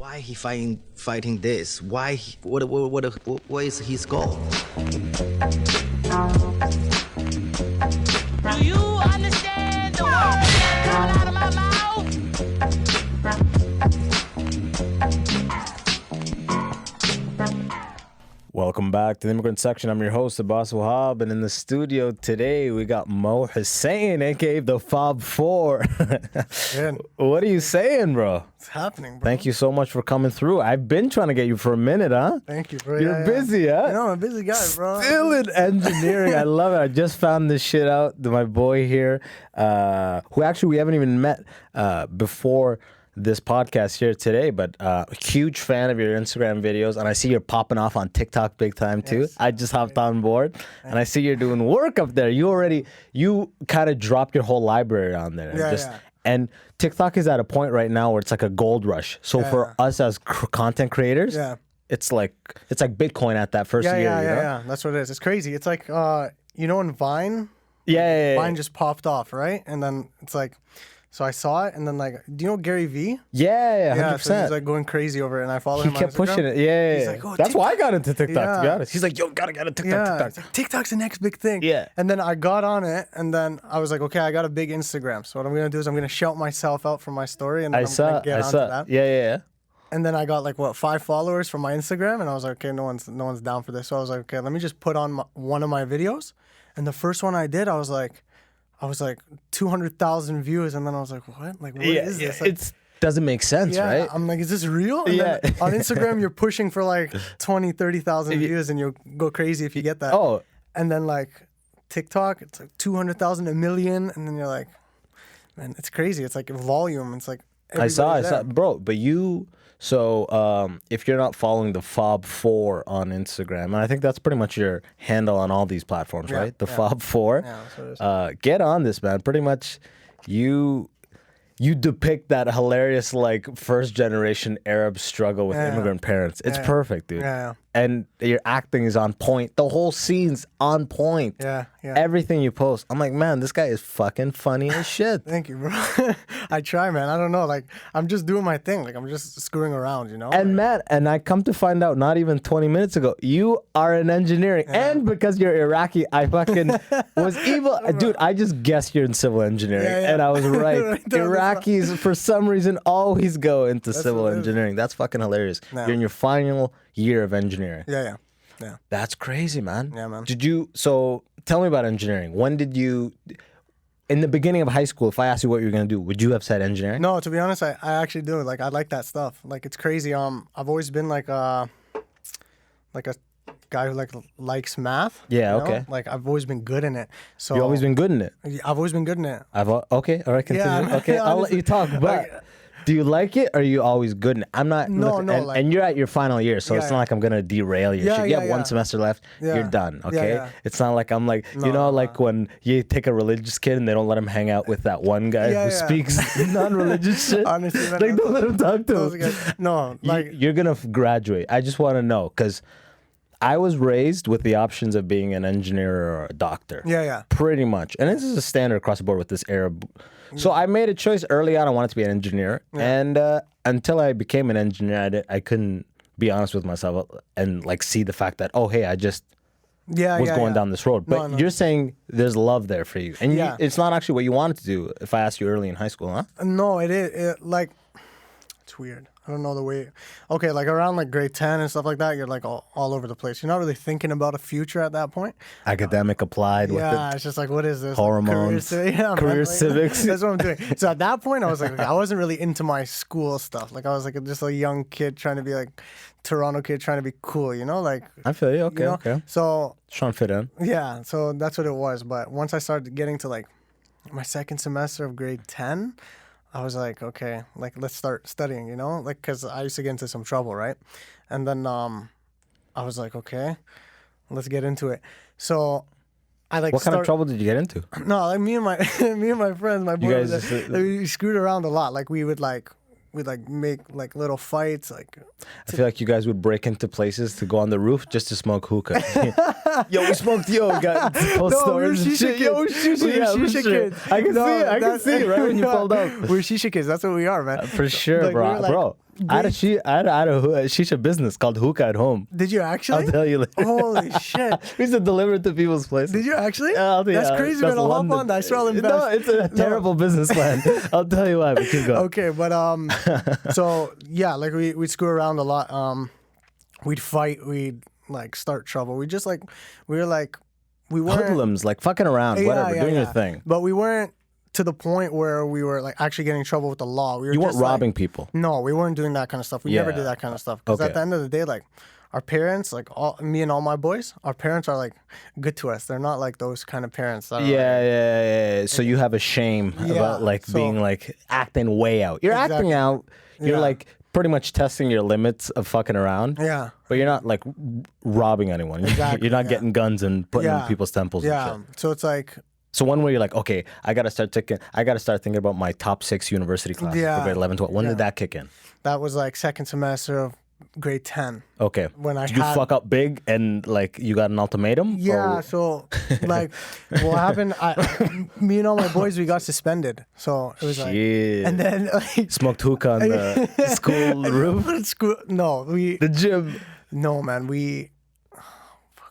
Why he fighting this? Why? What is his goal? Do you understand the words that come out of my mouth? Welcome back to the Immigrant section. I'm your host, Abbas Wahab, and in the studio today we got Moh Hussain, aka the Fob 4. What are you saying, bro? What's happening, bro? Thank you so much for coming through. I've been trying to get you for a minute, huh? Thank you, bro. You're busy, huh? You know, I'm a busy guy, bro. Still in engineering. I love it. I just found this shit out. My boy here, who actually we haven't even met before this podcast here today, but a huge fan of your Instagram videos, and I see you're popping off on TikTok big time too. Yes. I just hopped on board, and I see you're doing work up there. You kind of dropped your whole library on there. And TikTok is at a point right now where it's like a gold rush. So for us as content creators, it's like Bitcoin at that first year. Yeah. That's what it is. It's crazy. It's like in Vine. Vine just popped off, right? And then it's like. So I saw it, and then do you know Gary Vee? Yeah, 100%. So he's going crazy over it, and I follow him. He kept pushing it. Yeah. He's like, oh, that's why I got into TikTok. To be honest, he's like, yo, gotta get a TikTok. It's like, TikTok's the next big thing. Yeah. And then I got on it, and then I was like, okay, I got a big Instagram. So what I'm gonna do is I'm gonna shout myself out from my story, and then I'm gonna get onto that. Yeah. And then I got 5 followers from my Instagram, and I was like, okay, no one's down for this. So I was like, okay, let me just put on one of my videos. And the first one I did, I was like 200,000 views, and then I was like, what? What is this? It doesn't make sense, right? I'm like, is this real? And then on Instagram, you're pushing for 20, 30,000 views, and you'll go crazy if you get that. Oh. And then TikTok, it's 200,000, a million, and then you're like, man, it's crazy. It's like volume. It's like I saw, bro. But if you're not following the Fob 4 on Instagram, and I think that's pretty much your handle on all these platforms, right? The Fob 4. Yeah, that's what it is. Get on this, man. Pretty much, you depict that hilarious first generation Arab struggle with immigrant parents. It's perfect, dude. Yeah. And your acting is on point. The whole scene's on point. Yeah. Everything you post. I'm like, man, this guy is fucking funny as shit. Thank you, bro. I try, man. I don't know. I'm just doing my thing. I'm just screwing around, you know? And Matt, and I come to find out not even 20 minutes ago, you are in engineering. Yeah. And because you're Iraqi, I fucking was evil. Dude, I just guessed you're in civil engineering. And I was right. Iraqis, for some reason, always go into civil engineering. That's fucking hilarious. No. You're in your final year of engineering. Yeah. That's crazy, man. Yeah, man. So tell me about engineering. When did you, in the beginning of high school, if I asked you what you were going to do, would you have said engineering? No, to be honest, I actually do. I like that stuff. It's crazy. I've always been a guy who likes math. Yeah, okay. I've always been good in it. So you've always been good in it? I've always been good in it. Okay, all right, continue. Yeah, okay, I'll let you talk, but do you like it, or are you always good in it? I'm not. And you're at your final year, so it's not like I'm gonna derail your shit. You have one semester left. You're done. Okay. It's not like I'm when you take a religious kid and they don't let him hang out with that one guy who speaks non-religious shit. Honestly, don't let him talk to him. No, you're gonna graduate. I just want to know because I was raised with the options of being an engineer or a doctor. Yeah. Pretty much, and this is a standard across the board with this Arab. So I made a choice early on. I wanted to be an engineer, and until I became an engineer, I couldn't be honest with myself and see the fact that I just was going down this road. But you're saying there's love there for you, and it's not actually what you wanted to do. If I asked you early in high school, huh? No, it is. It's weird. I don't know the way. Okay, around grade 10 and stuff like that, you're all over the place. You're not really thinking about a future at that point. Academic applied. Yeah, it's just what is this? Hormones. Career civics. That's what I'm doing. So at that point, I was I wasn't really into my school stuff. I was just a young kid trying to be Toronto kid trying to be cool, you know? I feel you. Okay, okay. So trying to fit in. Yeah, so that's what it was. But once I started getting to my second semester of grade 10, I was okay, let's start studying, you know, because I used to get into some trouble, right? And then I was okay, let's get into it. So I What kind of trouble did you get into? No, me and my friends, my boys, we screwed around a lot. We would we'd make little fights. I feel like you guys would break into places to go on the roof just to smoke hookah. Yo, we smoked got we're shisha kids. I can see it right when you pulled up. We're shisha kids. That's what we are, man. For sure, bro. I had a shisha business called Hookah at Home. Did you actually? I'll tell you later. Holy shit. We used to deliver it to people's places. Did you actually? Yeah, I'll tell you, That's crazy, man. I'll hop on that. I swear I'll invest. No, it's a terrible business plan. I'll tell you why, but keep going. Okay, but so yeah, like we'd screw around a lot. We'd fight. We'd like start trouble. We were like, we weren't Hoodlums, like fucking around, whatever, doing your thing. But we weren't to the point where we were like actually getting in trouble with the law. We were You weren't just, robbing like, people. No, we weren't doing that kind of stuff. We never Yeah. did that kind of stuff. Because at the end of the day, like our parents, like me and all my boys, our parents are like good to us. They're not like those kind of parents. That are, Yeah. So you have a shame about like being like acting way out. You're acting out. You're like pretty much testing your limits of fucking around. Yeah. But you're not like robbing anyone. Exactly, You're not getting guns and putting in people's temples and shit. So it's like So one way you're like, okay, I gotta start thinking about my top 6 university classes for grade 11, 12. When did that kick in? that was like second semester of grade 10. Okay. When I did you had- fuck up big and like you got an ultimatum? Yeah, Or- so like what happened, me and all my boys, we got suspended. So it was like, Shit. and then like Smoked hookah on the school roof, the gym. No, man, we.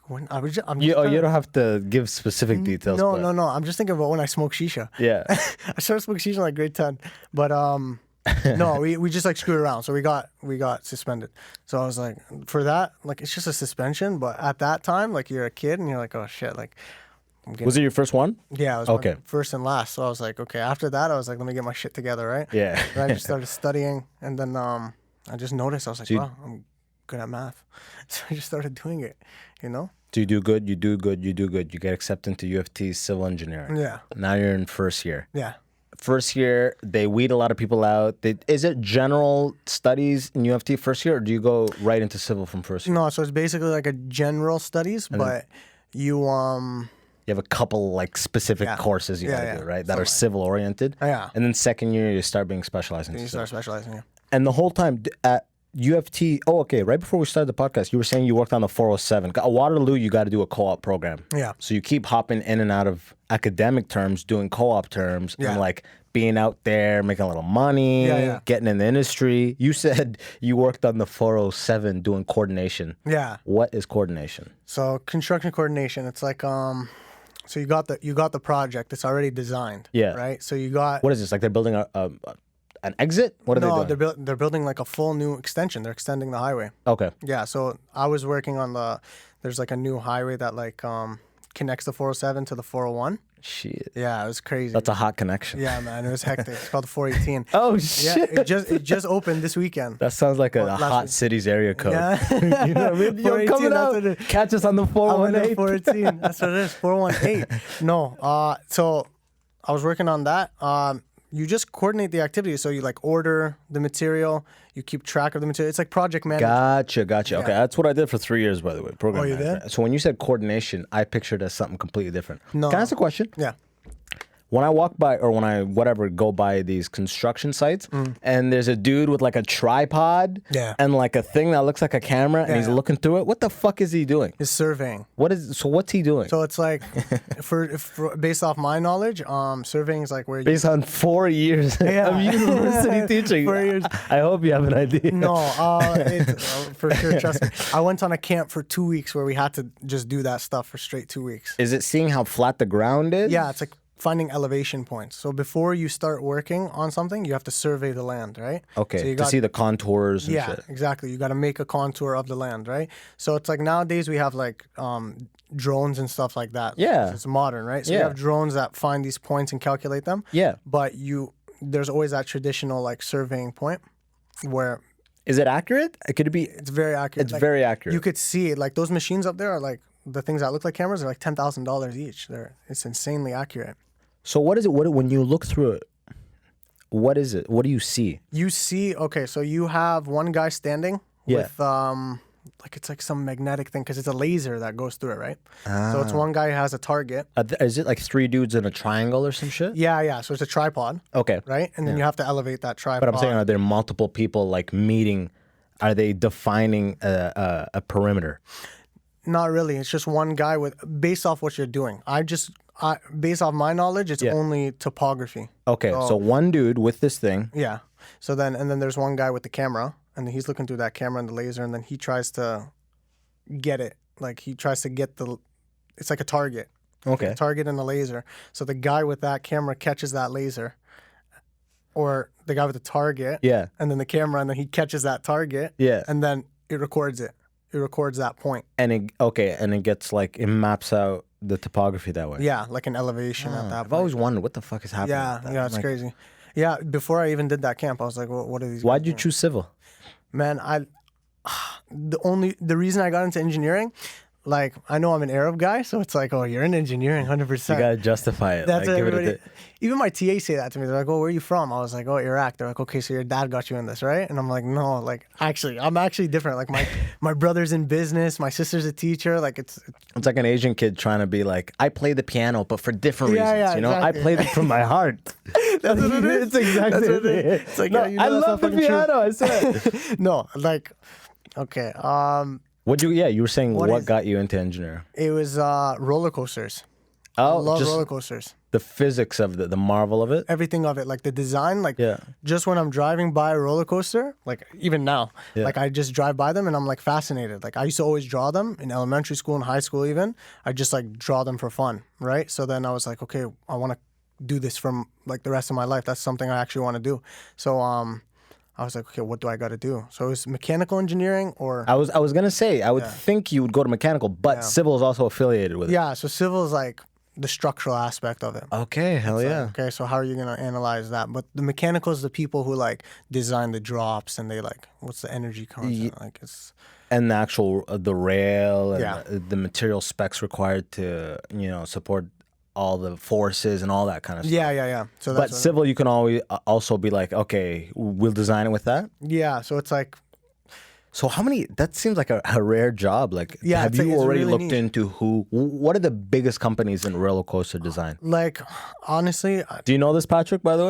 When I was, I'm just You trying- don't have to give specific details. No, but- no, no. I'm just thinking about when I smoked shisha. Yeah. I started smoking shisha in like grade 10, but no, we just like screwed around, so we got suspended. So I was like, for that, like it's just a suspension, but at that time, like you're a kid and you're like, oh shit, like. Was it your first one? Yeah, it was Okay. my first and last. So I was like, okay. After that, I was like, let me get my shit together, right? Yeah. And I just started studying, and then I just noticed I was like, wow, I'm good at math. So I just started doing it, you know. So you do good, you do good, you do good. You get accepted into UFT civil engineering. Yeah. Now you're in first year. Yeah. First year, they weed a lot of people out. Is it general studies in UFT first year, or do you go right into civil from first year? No, so it's basically like a general studies, but you You have a couple like specific courses you gotta do, right? That are civil oriented. Yeah. And then second year, you start being specialized in you civil. start specializing. Yeah. And the whole time at UFT, right before we started the podcast, you were saying you worked on the 407. At Waterloo, you got to do a co-op program. Yeah. So you keep hopping in and out of academic terms, doing co-op terms, Yeah. and like being out there, making a little money, getting in the industry. You said you worked on the 407 doing coordination. Yeah. What is coordination? So construction coordination, it's like so you got the project, it's already designed. Yeah. Right. So you got What is this? Like they're building an exit? What are they doing? they're building like a full new extension. They're extending the highway. Okay. Yeah, so I was working on there's like a new highway that like connects the 407 to the 401. Shit. Yeah, it was crazy. That's a hot connection. Yeah, man, it was hectic. It's called the 418. Oh Yeah, shit. it just opened this weekend. That sounds like a last hot week. city's area code. Yeah. You know what I mean? Yo, 418, coming that's out. what it is. Catch us on the I went at 418. 418. That's what it is. 418. No, so I was working on that. You just coordinate the activities. So you like order the material, you keep track of the material. It's like project management. Gotcha. Okay, that's what I did for 3 years, by the way. Program Oh, you management. did? So when you said coordination, I pictured as something completely different. No. Can I ask a question? Yeah. When I walk by, or when I go by these construction sites, and there's a dude with like a tripod, Yeah. and like a thing that looks like a camera, and he's Yeah. looking through it. What the fuck is he doing? It's surveying. What's he doing? So it's like, for based off my knowledge, surveying is like where you Based on 4 years Yeah. of university teaching. 4 years. I hope you have an idea. No, for sure. Trust me. I went on a camp for 2 weeks where we had to just do that stuff for straight 2 weeks. Is it seeing how flat the ground is? Yeah, it's like finding elevation points. So before you start working on something, you have to survey the land, right? Okay, So you to got- see the contours and Yeah, shit. exactly. You got to make a contour of the land, right? So it's like nowadays we have like drones and stuff like that. Yeah. It's modern, right? So you Yeah. have drones that find these points and calculate them. Yeah. But there's always that traditional like surveying point where Is it accurate? Could it be? it's very accurate. It's very accurate. You could see it. Like those machines up there are like the things that look like cameras are like $10,000 each. It's insanely accurate. So what is it? When you look through it, what is it? What do you see? You see, okay, so you have one guy standing with like it's like some magnetic thing because it's a laser that goes through it, right? So it's one guy who has a target. Is it like 3 dudes in a triangle or some shit? Yeah. So it's a tripod, Okay. right? And then you have to elevate that tripod. But I'm saying, are there multiple people like meeting? Are they defining a perimeter? Not really. It's just one guy based off what you're doing. Based off my knowledge, it's only topography. Okay, so one dude with this thing, Yeah. So then, and then there's one guy with the camera, and then he's looking through that camera and the laser, and then he tries to get it. Like he tries to get it's like a target. Okay. A target and the laser. So the guy with that camera catches that laser, or the guy with the target. Yeah. And then the camera, and then he catches that target. Yeah. And then it records it. It records that point. And it gets like, it maps out the topography that way. Yeah, like an elevation at that I've point. always wondered what the fuck is happening. Yeah, with that. yeah, it's Like, crazy. Yeah, before I even did that camp, I was like, what are these? Why'd guys you doing? choose civil? Man, the reason I got into engineering, like I know I'm an Arab guy, so it's like, oh, you're in engineering, 100%. You gotta justify it. That's like, what give everybody. it Even my TA say that to me. They're like, "Oh, where are you from?" I was like, "Oh, Iraq." They're like, "Okay, so your dad got you in this, right?" And I'm like, "No, like actually, I'm actually different. Like my brother's in business, my sister's a teacher. Like it's like an Asian kid trying to be like, I play the piano, but for different Yeah, reasons. yeah, You know, exactly. I played it from my heart. that's what it is. It's exactly That's what it it. is. It's like, No, yeah, you know, I that's love not the fucking true. piano. I said. No, like, okay. You were saying What what is- got you into engineering? It was roller coasters. I Oh, love just roller coasters. the physics of the marvel of it. Everything of it, like the design, like Yeah. just when I'm driving by a roller coaster, like even now, Yeah. like I just drive by them and I'm like fascinated. Like I used to always draw them in elementary school and high school even. I just like draw them for fun, right? So then I was like, okay, I want to do this from like the rest of my life. That's something I actually want to do. So I was like, okay, what do I got to do? So it was mechanical engineering or I was gonna say I would think you would go to mechanical, but civil is also affiliated with it. yeah. So civil is like the structural aspect of it. Okay, hell yeah. Okay, so how are you gonna analyze that? But the mechanical is the people who like design the drops and they like what's the energy content? Like it's And the actual the rail and Yeah. the material specs required to support all the forces and all that kind of stuff. yeah. So But that's what- civil, you can always also be like, okay, we'll design it with that. yeah. So it's like So how many? That seems like a rare job. Like, Yeah, have it's you it's already really looked neat. into what are the biggest companies in roller coaster design? like honestly, Do you know this, Patrick? By the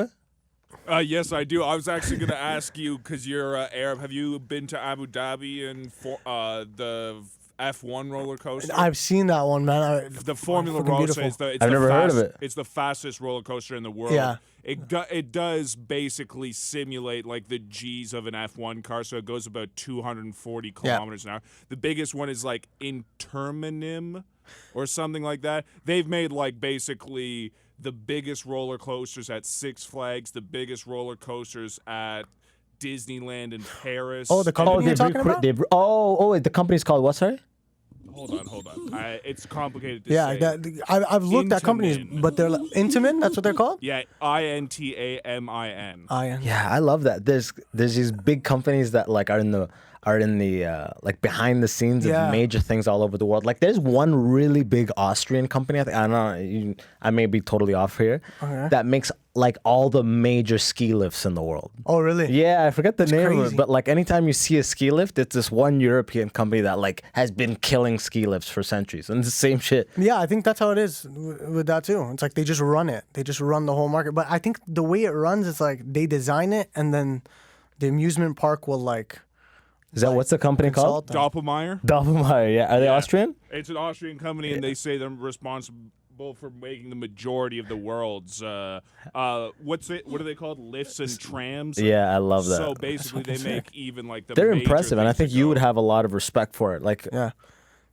way, Yes, I do. I was actually going to ask you because you're Arab. Have you been to Abu Dhabi and for the F1 roller coaster? I've seen that one, man. The Formula fucking Rossa beautiful. is it's I've the never heard of it. It's the fastest roller coaster in the world. Yeah. It does basically simulate like the G's of an F1 car, so it goes about 240 kilometers an hour. The biggest one is like Interminim or something like that. They've made like basically the biggest roller coasters at Six Flags, the biggest roller coasters at Disneyland in Paris. Oh, the company you're talking about? Wait, the company's called what? Sorry. Hold on. It's complicated to Yeah, say. I've looked at companies, Intamin. but they're like, Intamin. That's what they're called. Yeah, Intamin. Iron. Yeah, I love that. There's these big companies that like are in the like behind the scenes Yeah. of major things all over the world. Like there's one really big Austrian company. I don't know. I may be totally off here. Okay. That makes like all the major ski lifts in the world. Oh, really? Yeah, I forget the name of crazy. it, but like anytime you see a ski lift, it's this one European company that like has been killing ski lifts for centuries, and it's the same shit. Yeah, I think that's how it is with that too. It's like they just run it. They just run the whole market. But I think the way it runs, it's like they design it, and then the amusement park will like Is that what's the company called? consult them. Doppelmayr. Doppelmayr. Yeah, are they Austrian? It's an Austrian company, and they say they're responsible for making the majority of the world's what are they called? Lifts and trams. Yeah, I love that. So basically, they make even like the. They're major impressive, and I things think to you go. would have a lot of respect for it. Like, Yeah.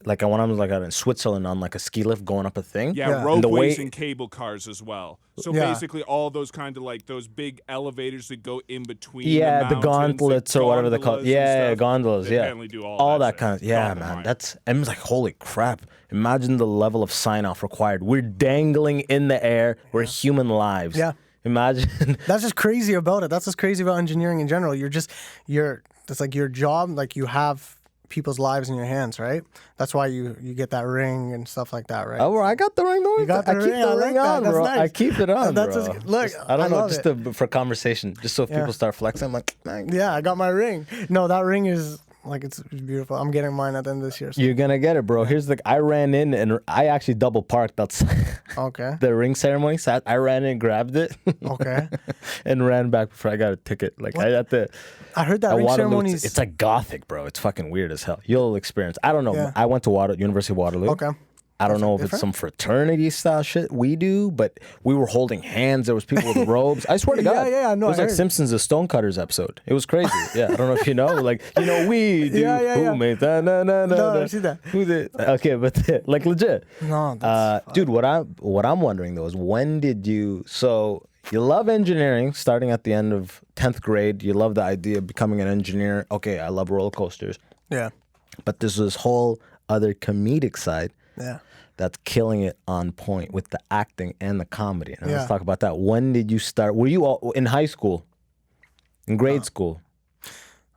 like when I was like out in Switzerland on like a ski lift going up a thing. Yeah, Yeah. And the ropeways way- and cable cars as well. So Yeah. basically, all those kind of like those big elevators that go in between. Yeah, the mountains, gauntlets or whatever they're called. gondolas and Yeah, stuff. gondolas. They Yeah, apparently do all that that shit. kind of. Yeah, Doppelmayr. man. That's. I'm like, holy crap! Imagine the level of sign off required. We're dangling in the air. We're human lives. Yeah. Imagine. That's just crazy about it. That's what's crazy about engineering in general. It's like your job, like you have people's lives in your hands, right? That's why you get that ring and stuff like that, right? Oh, well, I got the ring. Though. You got I the keep ring? the I like ring that. on, That's bro. nice. I keep it on, That's bro. just- look, I don't I know, love just it. for conversation, just so if Yeah. people start flexing. I'm like, man, Yeah, I got my ring. No, that ring is like it's beautiful. I'm getting mine at the end of this year. So. you're gonna get it, bro. Here's the. I ran in and I actually double parked outside Okay. the ring ceremony. So I ran in, grabbed it, Okay. and ran back before I got a ticket. Like I had to. I heard that At ring Waterloo, ceremonies. it's like gothic, bro. It's fucking weird as hell. You'll experience. I don't know. Yeah. I went to University of Waterloo. Okay. I don't know if it's some fraternity style shit we do, but we were holding hands. There was people with robes. I swear to God. Yeah, no, it was I like heard. Simpsons The Stonecutters episode. It was crazy. Yeah, I don't know if you know. Like, we do. Who made that? No, I see that. Who did? Okay, but like legit. No, that's Dude, what I'm wondering though is when did you? So you love engineering, starting at the end of 10th grade. You love the idea of becoming an engineer. Okay, I love roller coasters. Yeah. But there's this whole other comedic side. Yeah. That's killing it on point with the acting and the comedy. Now, Yeah. let's talk about that. When did you start? Were you all in high school? In grade school?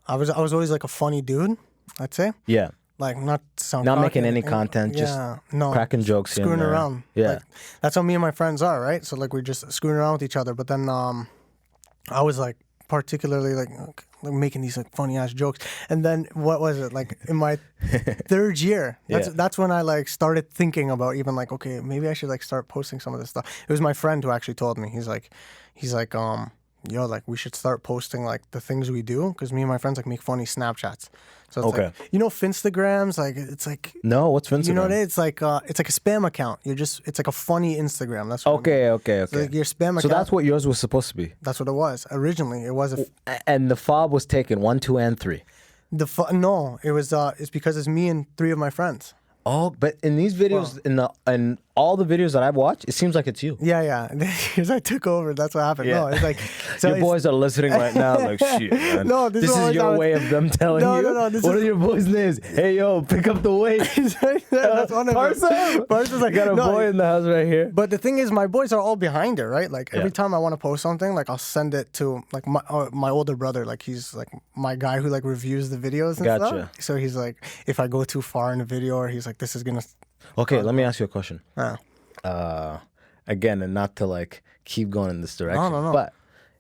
I was always like a funny dude, I'd say. Yeah. Like not to sound Not cocky making or any anything. content, just cracking jokes here and screwing there. around. Yeah. Like, that's how me and my friends are, right? So like we're just screwing around with each other. But then I was like particularly like making these like funny ass jokes. And then what was it, like in my third year? That's when I like started thinking about even like, okay, maybe I should like start posting some of this stuff. It was my friend who actually told me. He's like yo, like we should start posting like the things we do, because me and my friends like make funny Snapchats. So it's like, you know, Finstagrams, like it's like, No, what's Instagram? you know what it is? It's like a spam account. It's like a funny Instagram. That's what I mean. Okay. So like your spam account. So that's what yours was supposed to be. That's what it was originally. It was And the fob was taken 1, 2, and 3. no. It was it's because it's me and 3 of my friends. Oh, but in these videos, in all the videos that I've watched, it seems like it's you. Yeah. Because I took over. That's what happened. Yeah. No, it's like so Your it's- boys are listening right now, like shit. Man. No, this is is what your I was- way of them telling you. No, this what is- are your boys' names? Hey, yo, pick up the weight. That's one of them. Parsa's like, Got a no, boy in the house right here. But the thing is, my boys are all behind it, right? Like every time I want to post something, like I'll send it to like my older brother. Like he's like my guy who like reviews the videos and Gotcha. stuff. So he's like, if I go too far in the video, or he's like, this is gonna. Okay, let me ask you a question. Uh, Again, and not to like keep going in this direction, No. but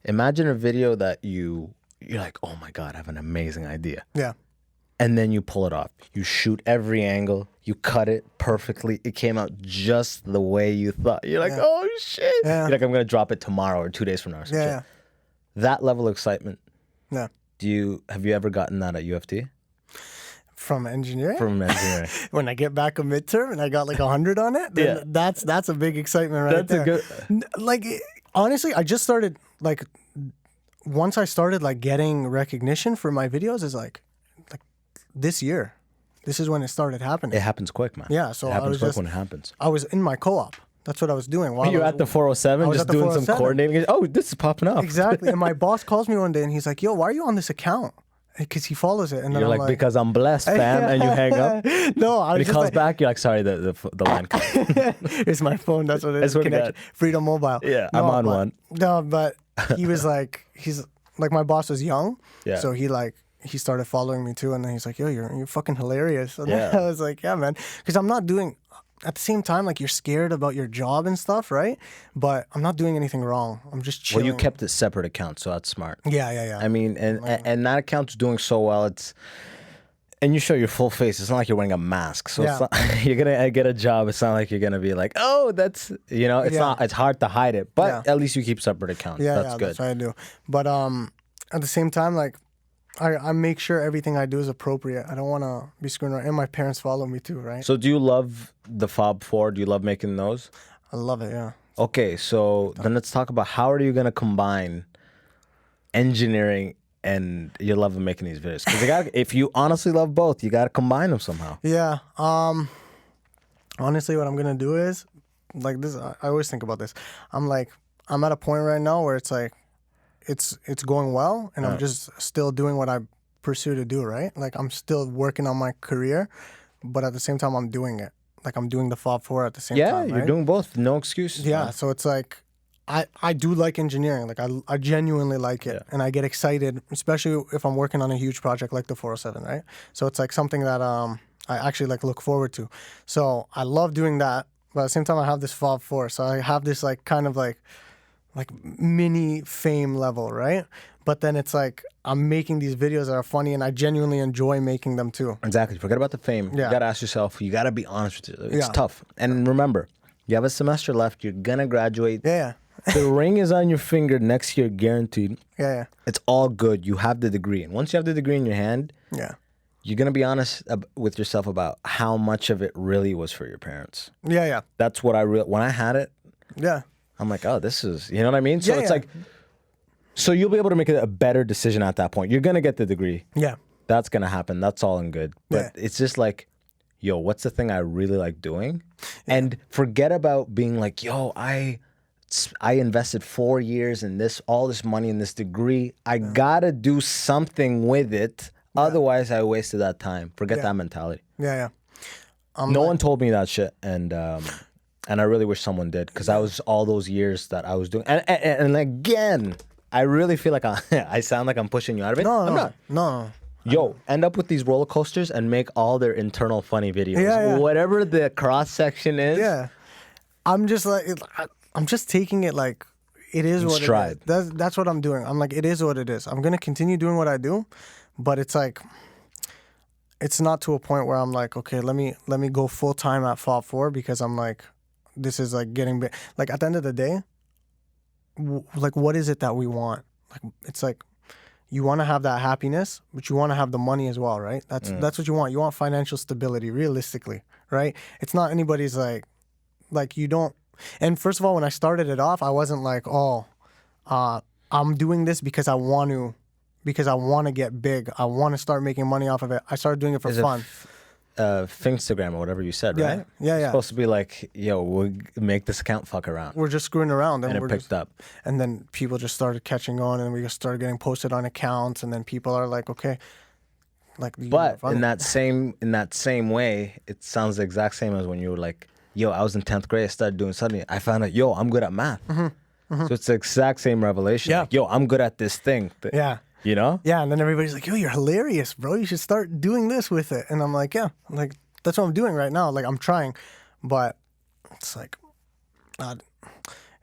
imagine a video that you're like, oh my God, I have an amazing idea. yeah. And then you pull it off. You shoot every angle. You cut it perfectly. It came out just the way you thought. You're like, oh shit. Yeah. You're like, I'm going to drop it tomorrow or 2 days from now or some Yeah. shit. That level of excitement, Yeah. have you ever gotten that at UFT? From engineering. From engineering. When I get back a midterm and I got like 100 on it, then that's a big excitement right That's a there. good... Like honestly, I just started like once I started like getting recognition for my videos is like this year. This is when it started happening. It happens quick, man. Yeah, so it I happens was quick just- when it happens. I was in my co-op. That's what I was doing. While You're I was, at the 407 I was just at the doing some 407. coordinating. Oh, this is popping up. Exactly. And my boss calls me one day and he's like, yo, why are you on this account? Because he follows it. And then You're I'm like, because I'm blessed, fam, and you hang up. And No, I was he just calls like, back, you're like, sorry, the line cut. it's my phone. That's what it I is. swear to Connection. God. Freedom Mobile. Yeah, I'm on one. No, but he was like, he's like, my boss was young. Yeah. So he started following me too. And then he's like, yo, you're fucking hilarious. And Yeah. I was like, yeah, man. Because I'm not doing, at the same time, like you're scared about your job and stuff, right? But I'm not doing anything wrong. I'm just Well, chilling. you kept it separate account, so that's smart. Yeah. I mean, and that account's doing so well. And you show your full face. It's not like you're wearing a mask, so it's not, you're gonna get a job. It's not like you're gonna be like, oh, that's It's not. It's hard to hide it, but at least you keep separate accounts. That's good. That's what I do. But at the same time, like I make sure everything I do is appropriate. I don't want to be screwing around. And my parents follow me too, right? So, do you love the Fob 4? Do you love making those? I love it. Yeah. Okay, so then let's talk about how are you gonna combine engineering and your love of making these videos? Because if you honestly love both, you gotta combine them somehow. Yeah. Honestly, what I'm gonna do is like this. I always think about this. I'm at a point right now where it's like, it's going well, and I'm just still doing what I pursue to do. Right. Like I'm still working on my career, but at the same time, I'm doing it. Like I'm doing the Fob 4 at the same time. Yeah, you're right? doing both. No excuses. Yeah, man. so it's like I do like engineering. Like I genuinely like it, and I get excited, especially if I'm working on a huge project like the 407, right? So it's like something that I actually like look forward to. So I love doing that, but at the same time I have this Fob 4, so I have this like kind of like mini fame level, right? But then it's like I'm making these videos that are funny, and I genuinely enjoy making them too. Exactly. Forget about the fame. Yeah. You gotta ask yourself. You gotta be honest with you. It's Yeah. tough. And remember, you have a semester left. You're gonna graduate. Yeah, The ring is on your finger next year, guaranteed. yeah. It's all good. You have the degree, and once you have the degree in your hand, Yeah. you're gonna be honest with yourself about how much of it really was for your parents. Yeah, yeah, That's what when I had it, yeah. I'm like, oh, this is, you know what I mean? So Yeah, it's yeah. like, so you'll be able to make a better decision at that point. You're gonna get the degree. Yeah. That's gonna happen. That's all and good. But Yeah. it's just like, yo, what's the thing I really like doing? And forget about being like, yo, I invested 4 years in this, all this money in this degree. I gotta do something with it. Otherwise, I wasted that time. Forget that mentality. Yeah, yeah. No one told me that shit, and I really wish someone did, because I was all those years that I was doing. And again, I really feel like I sound like I'm pushing you out of it. No, I'm no, not. no. Yo, end up with these roller coasters and make all their internal funny videos. Yeah, yeah. Whatever the cross section is. Yeah. I'm just like, I'm just taking it like it is what stride. it is. That's what I'm doing. I'm like, it is what it is. I'm gonna continue doing what I do, but it's like, it's not to a point where I'm like, okay, let me go full time at FOB 4, because I'm like, this is like getting big. Like at the end of the day, like what is it that we want? Like it's like, you want to have that happiness, but you want to have the money as well, right? That's what you want. You want financial stability, realistically, right? It's not anybody's like you don't. And first of all, when I started it off, I wasn't like, I'm doing this because I want to get big. I want to start making money off of it. I started doing it for fun. Finstagram or whatever you said, Yeah, right? yeah, It's yeah. supposed to be like, yo, we'll make this account fuck around. We're just screwing around, And it we're picked just, up. and then people just started catching on, and we just started getting posted on accounts, and then people are like, okay, like. But in that same way, it sounds the exact same as when you were like, yo, I was in 10th grade, I started doing something. I found out, yo, I'm good at math. So it's the exact same revelation. Yeah. Like, yo, I'm good at this thing. Yeah. You know? Yeah, and then everybody's like, yo, you're hilarious, bro. You should start doing this with it. And I'm like, yeah, like, that's what I'm doing right now. Like, I'm trying. But it's like,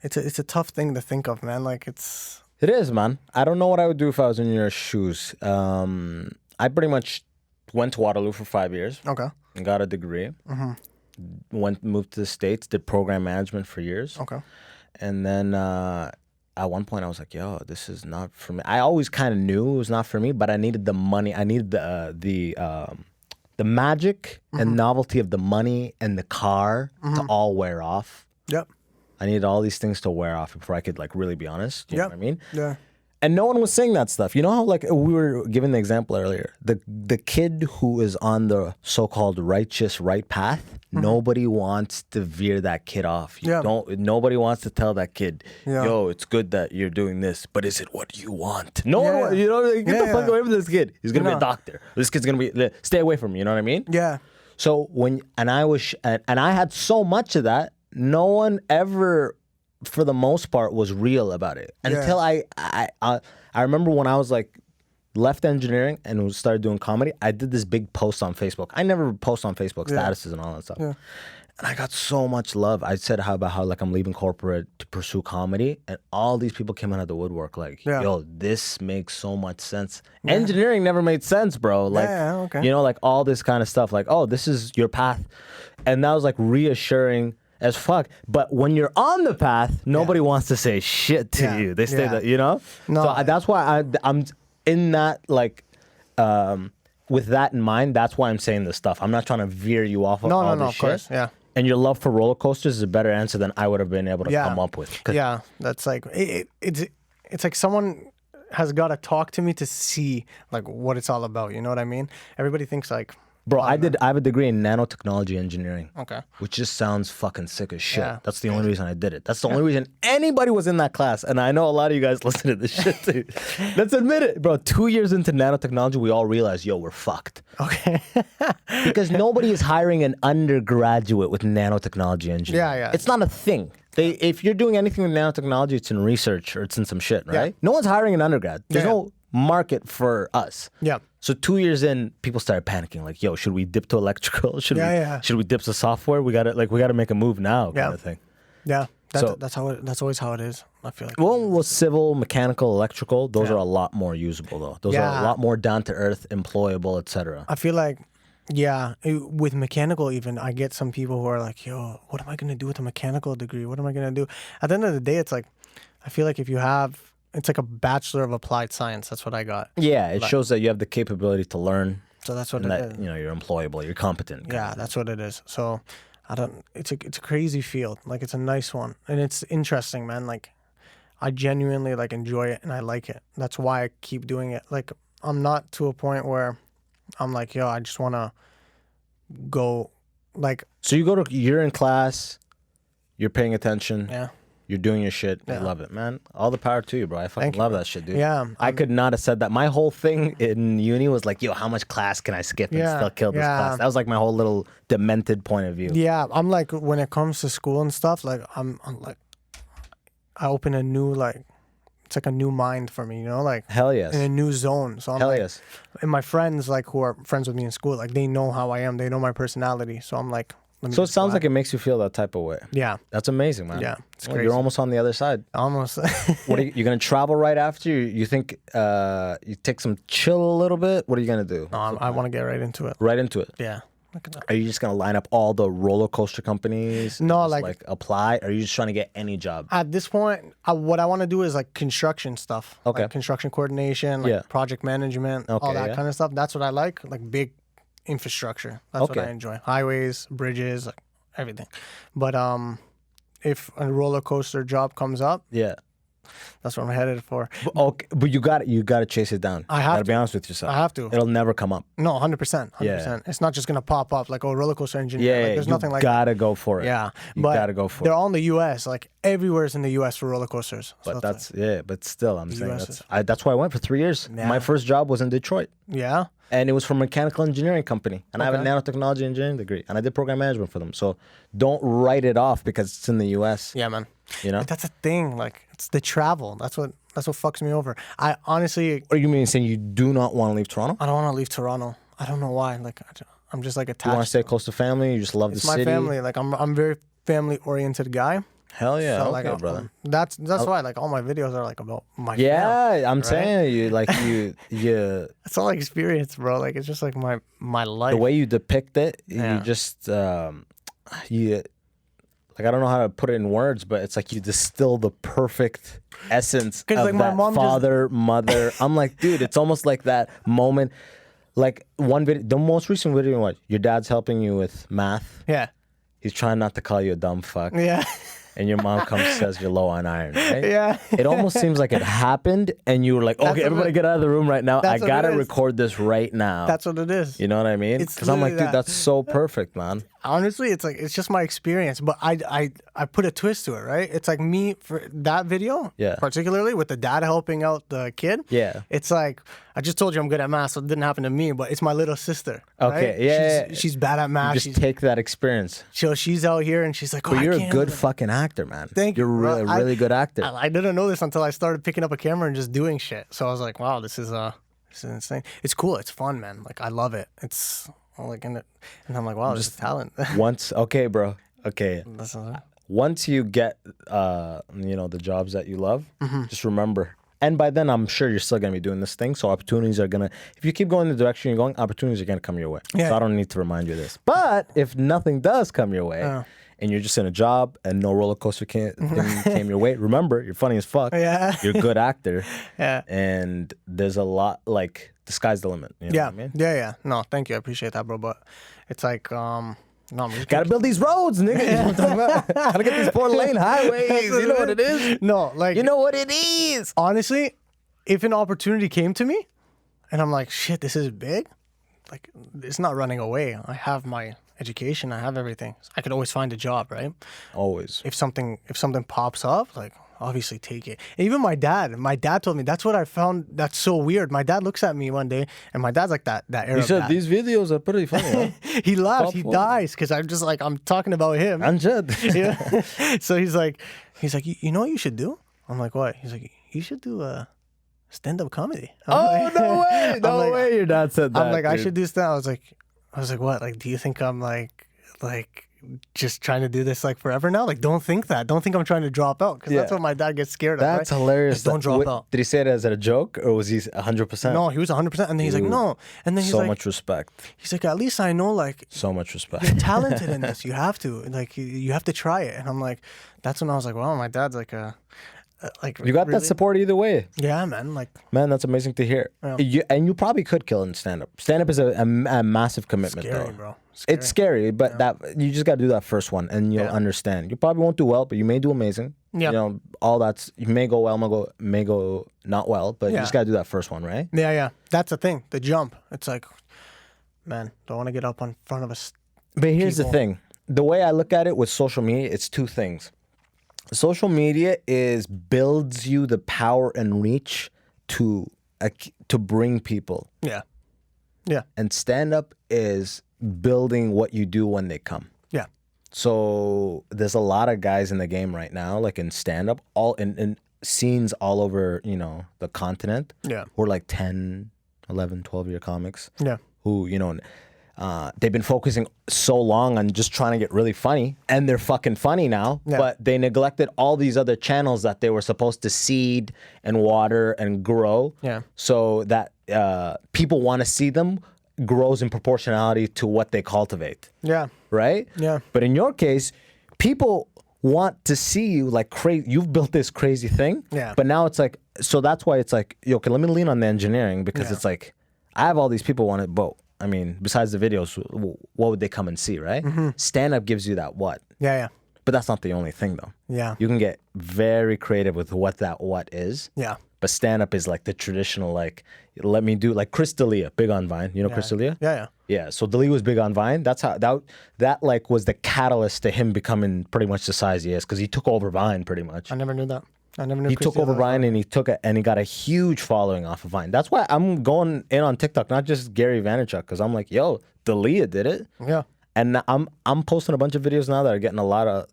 it's a tough thing to think of, man. Like, it's... It is, man. I don't know what I would do if I was in your shoes. I pretty much went to Waterloo for 5 years. Okay. And got a degree. Moved to the States, did program management for years. Okay. And then at one point I was like, yo, this is not for me. I always kind of knew it was not for me, but I needed the money. I needed the magic and novelty of the money and the car to all wear off. Yep. I needed all these things to wear off before I could like really be honest. You know Yep. what I mean? Yeah. And no one was saying that stuff. You know how like we were giving the example earlier. The kid who is on the so-called righteous right path, nobody wants to veer that kid off. Yeah. Nobody wants to tell that kid, Yeah. yo, it's good that you're doing this, but is it what you want? No Yeah, one, yeah. you know, like, get Yeah, the fuck yeah. away from this kid. He's gonna be No. a doctor. This kid's gonna be stay away from me, you know what I mean? Yeah. So I had so much of that, no one ever, for the most part, was real about it until I remember when I was like left engineering and started doing comedy. I did this big post on Facebook. I never post on Facebook statuses and all that stuff. Yeah. And I got so much love. I said about how like I'm leaving corporate to pursue comedy, and all these people came out of the woodwork like, Yeah. yo, this makes so much sense. Engineering never made sense, bro. Like, Yeah, okay. you know, like all this kind of stuff. Like, oh, this is your path, and that was like reassuring as fuck. But when you're on the path, nobody wants to say shit to Yeah. you. They say Yeah. that, you know. No, So that's why I'm in that like. With that in mind, that's why I'm saying this stuff. I'm not trying to veer you off of all this No, of shit. course, yeah. And your love for roller coasters is a better answer than I would have been able to Yeah. come up with. 'Cause- Yeah, that's like it's like someone has got to talk to me to see like what it's all about. You know what I mean? Everybody thinks like, Bro, I have a degree in nanotechnology engineering. okay, Which just sounds fucking sick as shit. Yeah. That's the only reason I did it. That's the only reason anybody was in that class. And I know a lot of you guys listen to this shit too. Let's admit it. Bro, 2 years into nanotechnology, we all realized, yo, we're fucked. okay, Because nobody is hiring an undergraduate with nanotechnology engineering. Yeah, yeah. It's not a thing. If you're doing anything with nanotechnology, it's in research or it's in some shit, right? No one's hiring an undergrad. There's Yeah. no market for us. Yeah. So 2 years in, people started panicking, like, "Yo, should we dip to electrical? Should we dip to software? We gotta make a move now," kind Yeah. of thing. yeah. So- That's always how it is. I feel like. Well, civil, mechanical, electrical, those are a lot more usable though. Those are a Yeah. lot more down to earth, employable, etc. I feel like, yeah, with mechanical even, I get some people who are like, yo, what am I going to do with a mechanical degree? What am I going to do? At the end of the day, it's like, I feel like if you have, it's like a Bachelor of Applied Science. That's what I got. Yeah, it shows that you have the capability to learn So that's what and it that is. you know you're employable, you're competent. Yeah, that's what it is. So it's a crazy field. Like it's a nice one. And it's interesting, man. Like I genuinely like enjoy it and I like it. That's why I keep doing it. Like I'm not to a point where I'm like, yo, I just want to go like So you're in class, you're paying attention, yeah. you're doing your shit, Yeah. you love it, man. All the power to you, bro. I fucking Thank you, love bro. that shit, dude. Yeah, I could not have said that. My whole thing in uni was like, yo, how much class can I skip and Yeah, still kill this yeah. class? That was like my whole little demented point of view. Yeah, I'm like when it comes to school and stuff, like I'm like I open a new like it's like a new mind for me, you know, like Hell yes. in a new zone. So I'm Hell like, yes. and my friends like who are friends with me in school, like they know how I am, they know my personality. So I'm like, let me So it just sounds go like it makes you feel that type of way. yeah, That's amazing, man. Yeah, it's Well, crazy. you're almost on the other side. almost. What are you gonna travel right after? You think you take some chill a little bit? What are you gonna do? No, I want to get right into it. Right into it. Yeah. Look at that. Are you just gonna line up all the roller coaster companies? and No, just, like- apply. Or are you just trying to get any job? At this point, what I want to do is like construction stuff. Okay. Like construction coordination, like Yeah. project management, all Okay, that yeah. kind of stuff. That's what I like big infrastructure. That's what Okay. I enjoy. Highways, bridges, like everything. But if a roller coaster job comes up, Yeah. that's what I'm headed for. Okay, but you got to chase it down. I have Gotta be to. honest with yourself. I have to. It'll never come up. No, 100%. 100%. Yeah. It's not just going to pop up like, oh, roller coaster engineer. Yeah, Like, there's you nothing like that. gotta go for it. Yeah. You but gotta go for they're it. all in the U.S. Like everywhere's in the U.S. for roller coasters. So But it's but still, I'm saying US that's why I went for 3 years. Yeah. My first job was in Detroit, like, yeah. and it was for a mechanical engineering company, and I have a Okay. nanotechnology engineering degree, and I did program management for them. So don't write it off because it's in the U.S. Yeah, man. You know? But that's a thing. Like it's the travel. That's what fucks me over. I honestly, Or you mean saying you do not want to leave Toronto? I don't want to leave Toronto. I don't know why. Like I'm just like You want to attached. stay close to family? You just love It's the my city? family. Like I'm a very family oriented guy. Hell yeah, So, okay, like, brother. That's why like all my videos are like about my Yeah, family, I'm right? saying you It's all experience, bro. Like it's just like my life. the way you depict it, Yeah. you just you like I don't know how to put it in words, but it's like you distill the perfect essence 'Cause, of like, my that mom just- father, mother. I'm like, dude, it's almost like that moment. Like one video, the most recent video, what your dad's helping you with math. Yeah. He's trying not to call you a dumb fuck, Yeah. and your mom comes and says you're low on iron. Right? Yeah. It almost seems like it happened, and you were like, okay, what everybody it- get out of the room right now. I that's what it gotta is. record this right now. That's what it is. You know what I mean? It's Because I'm like, literally dude, that. that's so perfect, man. Honestly, it's like it's just my experience, but I put a twist to it, right? It's like me for that video, Yeah. particularly with the dad helping out the kid. Yeah. It's like I just told you I'm good at math, so it didn't happen to me, but it's my little sister. Okay, right? yeah. she's bad at math. Just take that experience. She's out here and she's like, oh, But you're I a can't good do that." fucking actor, man. Thank you, You're bro. a really good actor. I didn't know this until I started picking up a camera and just doing shit. So I was like, wow, this is insane. It's cool. It's fun, man. Like I love it. It's like in it, and I'm like, wow, this is talent. Okay, bro. Okay. This is- Once you get, the jobs that you love, Mm-hmm. just remember. And by then, I'm sure you're still gonna be doing this thing. So opportunities are gonna. If you keep going the direction you're going, opportunities are gonna come your way. Yeah. So I don't need to remind you of this. But if nothing does come your way, and you're just in a job and no roller coaster thing came your way, remember you're funny as fuck. Yeah. You're a good actor. Yeah. And there's a lot like the sky's the limit. You know Yeah, what I mean? yeah. No, thank you. I appreciate that, bro. But it's like, no, I'm just Gotta build these roads, nigga. You know what I'm talking about? Gotta get these 4-lane highways. You know what it is? No, like You know what it is. honestly, if an opportunity came to me, and I'm like, shit, this is big. Like, it's not running away. I have my education. I have everything. I could always find a job, right? Always. If something pops up, like obviously take it. And even my dad told me that's what I found that's so weird. My dad looks at me one day, and my dad's like that Arab He said dad. these videos are pretty funny, huh? He laughs, he Top dies because I'm just like I'm talking about him. Anjad. Yeah. So he's like, you know what you should do? I'm like, what? He's like, you should do a stand-up comedy. I'm Oh, like- no way. I'm No like- way your dad said that. I'm like, I dude. should do stand. I was like, what? Like, do you think I'm like just trying to do this like forever now? Like, don't think that. Don't think I'm trying to drop out because that's Yeah. what my dad gets scared of. That's right? hilarious. Just don't drop out. Did he say it as a joke or was he 100%? No, he was 100%, and then he's like, Dude. no, and then he's So like, much respect. he's like, at least I know like So much respect. you're talented in this. You have to like you have to try it. And I'm like, that's when I was like, wow, my dad's like a Like You got that really? support either way. Yeah, man. Like Man, that's amazing to hear. Yeah. And you probably could kill in stand-up. Stand-up is a massive commitment, scary, though. bro. It's scary, but that you just got to do that first one, and you'll understand. You probably won't do well, but you may do amazing. Yeah. You know, all that's you may go well, may go not well, but you just got to do that first one, right? Yeah. That's the thing. The jump. It's like, man, don't want to get up in front of us. But here's the people. thing: the way I look at it with social media, it's two things. Social media builds you the power and reach to bring people, Yeah. and stand-up is building what you do when they come. Yeah. So there's a lot of guys in the game right now, like in stand-up, all in scenes all over, the continent. Yeah. Who are like 10, 11, 12-year comics. Yeah. Who, they've been focusing so long on just trying to get really funny, and they're fucking funny now, but they neglected all these other channels that they were supposed to seed and water and grow. Yeah. So that people want to see them grows in proportionality to what they cultivate. Yeah. Right? Yeah. But in your case, people want to see you like crazy. You've built this crazy thing. Yeah. But now it's like, so that's why it's like, okay, let me lean on the engineering, because it's like, I have all these people want it, but I mean, besides the videos, what would they come and see, right? Stand-up gives you that what. Yeah. But that's not the only thing, though. Yeah. You can get very creative with what that what is. Yeah. But stand-up is like the traditional, like, let me do, like Chris D'Elia, big on Vine. You know Chris D'Elia? Yeah. Yeah, so D'Elia was big on Vine. That's how that like was the catalyst to him becoming pretty much the size he is, because he took over Vine pretty much. I never knew that. I never knew He Chris took over D'Elia. Vine, and he got a huge following off of Vine. That's why I'm going in on TikTok, not just Gary Vaynerchuk, because I'm like, yo, D'Elia did it, Yeah. and I'm posting a bunch of videos now that are getting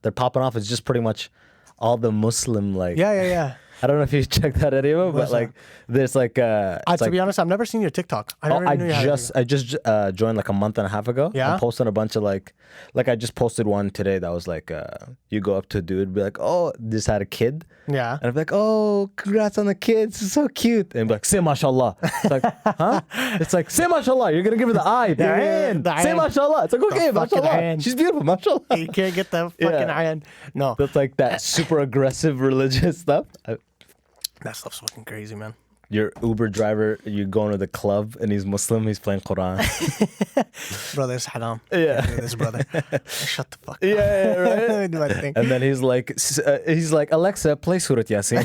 they're popping off. It's just pretty much all the Muslim like. Yeah. I don't know if you checked out any of it, but like there's like To be honest, I've never seen your TikTok. I never knew you had it. I just joined like a month and a half ago. Yeah? I'm posting a bunch of like I just posted one today that was like you go up to a dude, be like, oh, this had a kid. Yeah. And I'm like, oh, congrats on the kids, it's so cute. And be like, say mashallah. It's like, huh? It's like, say mashallah. You're gonna give her the eye, the hand. the Say hand. mashallah. It's like, okay, The fucking mashallah. hand. She's beautiful, mashallah. You can't get the fucking Yeah. iron. No. That's like that super aggressive religious stuff. That stuff's fucking crazy, man. Your Uber driver, you going to the club and he's Muslim, he's playing Quran. Brother, it's haram. Yeah. Can't do this, brother. Shut the fuck up. Yeah, right. Let me do my thing. And then he's like, Alexa, play Surat Yasin.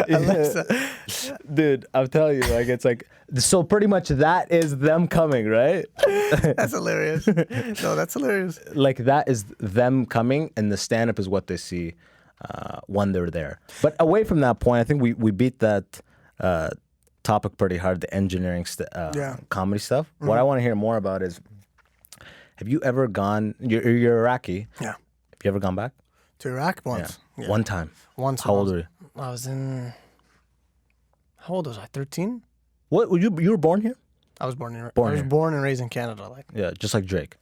Alexa. Dude, I'm telling you, like, it's like, so pretty much that is them coming, right? That's hilarious. No, that's hilarious. Like, that is them coming, and the stand-up is what they see when they're there. But away from that point, I think we beat that topic pretty hard, the engineering comedy stuff. What I want to hear more about is, have you ever gone, you're Iraqi. Yeah. Have you ever gone back? To Iraq once. Yeah. One time. Once. How old were you? I was in. How old was I? 13. What, you were born here? I was born in. I Born was here. born and raised in Canada. Like. Yeah, just like Drake.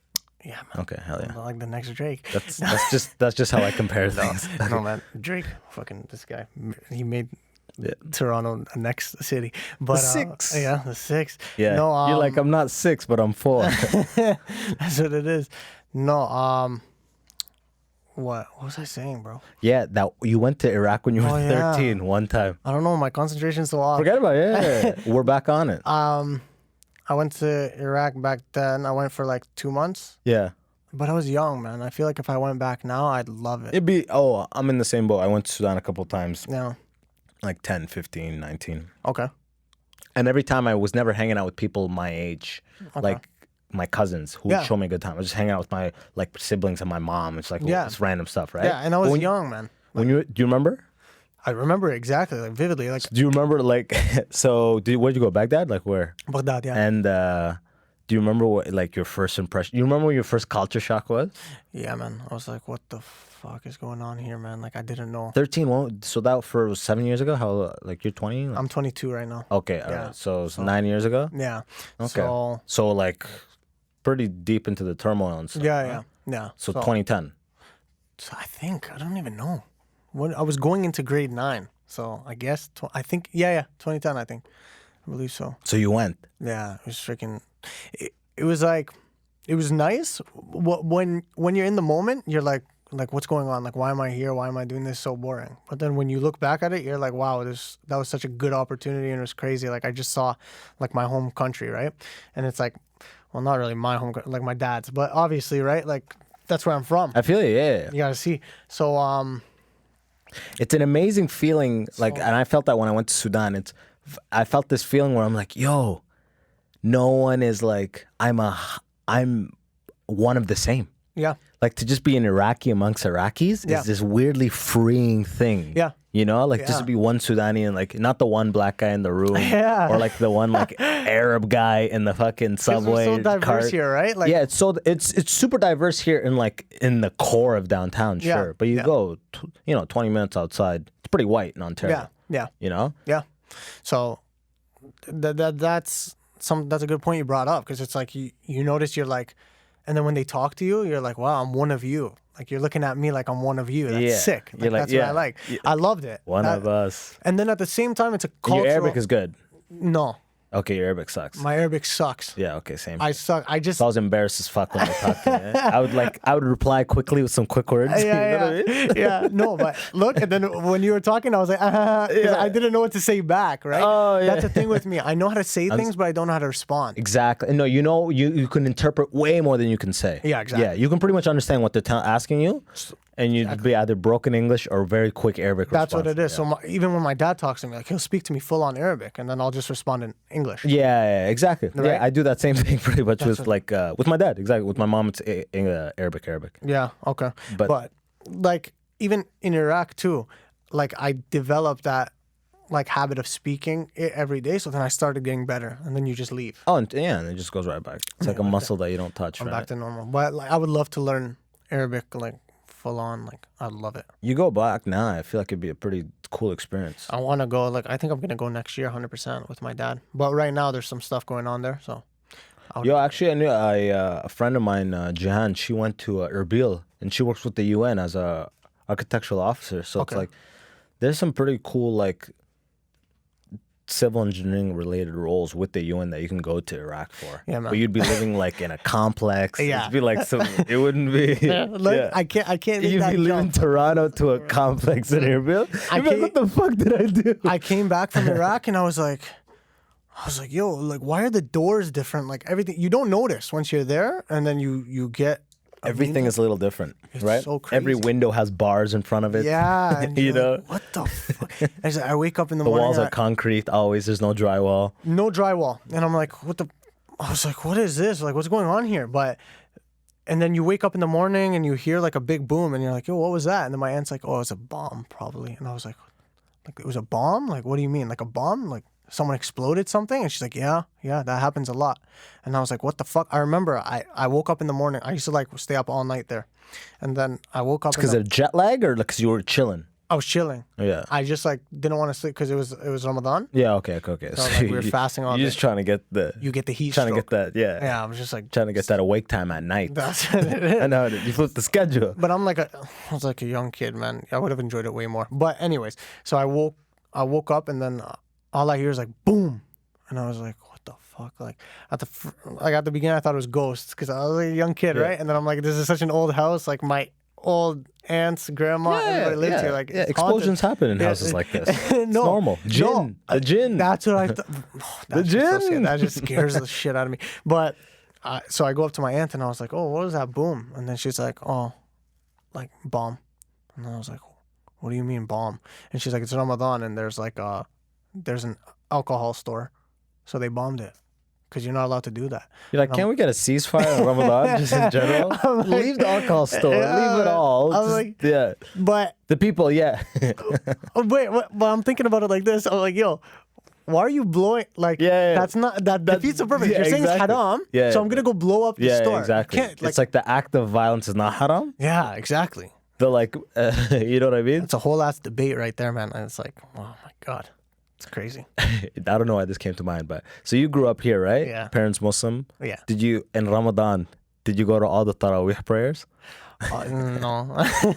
Yeah, man. Okay, hell yeah. Like the next Drake. That's just how I compare things. No, man. Drake, fucking this guy. He made Yeah. Toronto a next city. But six. Yeah, the six. Yeah. No, You're like, I'm not 6, but I'm 4. that's what it is. No, what was I saying, bro? Yeah, that you went to Iraq when you were Oh, yeah. 13 one time. I don't know. My concentration's so off. Forget about it. Yeah. We're back on it. I went to Iraq back then. I went for like 2 months, Yeah. but I was young, man. I feel like if I went back now, I'd love it. I'm in the same boat. I went to Sudan a couple times, Yeah. like 10, 15, 19. Okay. And every time I was never hanging out with people my age, like my cousins who would Yeah. show me a good time. I was just hanging out with my like siblings and my mom. It's like it's random stuff, right? Yeah, and I But was when, young, man. Do you remember? I remember exactly, like vividly, like Do you remember like where'd you go? Baghdad? Like where? Baghdad. Yeah. And do you remember what like your first impression? You remember what your first culture shock was? Yeah, man. I was like, what the fuck is going on here, man? Like I didn't know. 13. Well, so that was 7 years ago. How like you're 20? I'm 22 right now. Okay, all Yeah. right. So it's 9 years ago. Yeah. Okay. So like pretty deep into the turmoil and stuff. yeah. right? Yeah. So 2010. So I think I don't even know. When I was going into grade 9, so I guess I think 2010. I think I believe so. So you went. Yeah, it was freaking. It was like, it was nice. When you're in the moment, you're like, like what's going on? Like, why am I here? Why am I doing this? So boring. But then when you look back at it, you're like, wow, that was such a good opportunity, and it was crazy. Like I just saw like my home country, right? And it's like, well, not really my home, like my dad's, but obviously, right? Like that's where I'm from. I feel it, yeah. You gotta see. So It's an amazing feeling, like, and I felt that when I went to Sudan. I felt this feeling where I'm like, yo, no one is like, I'm one of the same. yeah, Like to just be an Iraqi amongst Iraqis Yeah. is this weirdly freeing thing. Yeah. You know, like just Yeah. to be one Sudani and like not the one black guy in the room, Yeah. or like the one like Arab guy in the fucking 'cause subway we're so diverse cart. here, right? Like, Yeah, it's super diverse here in the core of downtown, Yeah, sure. But you yeah. go, 20 minutes outside, it's pretty white in Ontario. yeah, You know? yeah. So that's a good point you brought up, because it's like you notice you're like, and then when they talk to you, you're like, wow, I'm one of you. Like you're looking at me like I'm one of you. That's Yeah. sick. You're like, That's what yeah. I like. I loved it. One That- of us. And then at the same time, it's a And cultural. your Arabic is good. No, Okay, your Arabic sucks. my Arabic sucks. Yeah, okay, same. I suck. I just. So I was embarrassed as fuck when I talked to you. I would reply quickly with some quick words. You know what I mean? yeah. No, but look, and then when you were talking, I was like, 'cause I didn't know what to say back, right? Oh, yeah. That's the thing with me. I know how to say things, but I don't know how to respond. Exactly. No, you can interpret way more than you can say. Yeah, exactly. Yeah, you can pretty much understand what they're asking you, and you'd be either broken English or very quick Arabic That's response. what it is. Yeah. So even when my dad talks to me, like he'll speak to me full on Arabic, and then I'll just respond in English. Yeah, exactly. Right? Yeah, I do that same thing pretty much with with my dad. Exactly. With my mom, it's Arabic. Yeah, okay. But- But like even in Iraq too, like I developed that like habit of speaking it every day. So then I started getting better, and then you just leave. Oh, and it just goes right back. It's like a muscle that you don't touch. I'm Right? back to normal. But like I would love to learn Arabic like full on. Like I'd love it. You go back now, I feel like it'd be a pretty cool experience. I want to go. Like I think I'm gonna go next year, 100% with my dad. But right now there's some stuff going on there, so. Yo, actually, I knew a friend of mine, Jahan. She went to Erbil, and she works with the UN as a architectural officer. So it's Okay. like there's some pretty cool like civil engineering related roles with the UN that you can go to Iraq for. Yeah, man. But you'd be living like in a complex. Yeah. It'd be like some. It wouldn't be. Like, I can't make You'd that be living jump. Toronto to a complex in Erbil. You'd be like, what the fuck did I do? I came back from Iraq and I was like, yo, like, why are the doors different? Like everything, you don't notice once you're there, and then you get Everything is a little different, right? so Every crazy. window has bars in front of it. yeah, and You you're know? like, what the fuck? I wake up in the The morning, walls and are concrete always. There's no drywall. no drywall, and I'm like, what the? I was like, what is this? Like, what's going on here? But. And then you wake up in the morning and you hear like a big boom, and you're like, yo, what was that? And then my aunt's like, oh, it's a bomb probably. And I was like, it was a bomb? Like, what do you mean? Like a bomb? Like someone exploded something? And she's like, yeah, that happens a lot. And I was like, what the fuck? I remember I woke up in the morning. I used to like stay up all night there. And then I woke up Because of jet lag or because you were chilling? I was chilling. Yeah. I just like didn't want to sleep because it was Ramadan. Yeah, okay. So, like, we were fasting all You're day. just trying to get the... You get the heat Trying to stroke. get that, yeah. Yeah, I was just like, Trying to get that awake time at night. that's what it is. I know, you flip the schedule. But I was like a young kid, man. I would have enjoyed it way more. But anyways, so I woke up and then all I hear is like boom, and I was like, what the fuck? Like at the beginning, I thought it was ghosts because I was like a young kid, right? And then I'm like, this is such an old house. Like my old aunts, grandma, everybody lives here. Like it's explosions haunted. happen in houses like this. It's No, normal. Jinn. The jinn. That's what I thought. The jinn. That just scares the shit out of me. But so I go up to my aunt and I was like, oh, what was that boom? And then she's like, oh, like bomb. And I was like, what do you mean bomb? And she's like, it's Ramadan and there's an alcohol store, so they bombed it because you're not allowed to do that. You're like, can't we get a ceasefire on Ramadan just in general? like- Leave the alcohol store. Yeah, Leave it all. I'm Just- like- yeah. But The people, yeah. but I'm thinking about it like this. I'm like, yo, why are you blowing? Like, Yeah. that's not that defeats the purpose. yeah, You're saying exactly. it's haram, Yeah. so I'm gonna go blow up the Yeah, store. exactly. Can't, It's like the act of violence is not haram. yeah, exactly. The like, you know what I mean? It's a whole ass debate right there, man. And it's like, oh my god, it's crazy. I don't know why this came to mind, but so you grew up here, right? Yeah. Parents Muslim. Yeah. Did you in Ramadan? Did you go to all the Taraweeh prayers? No,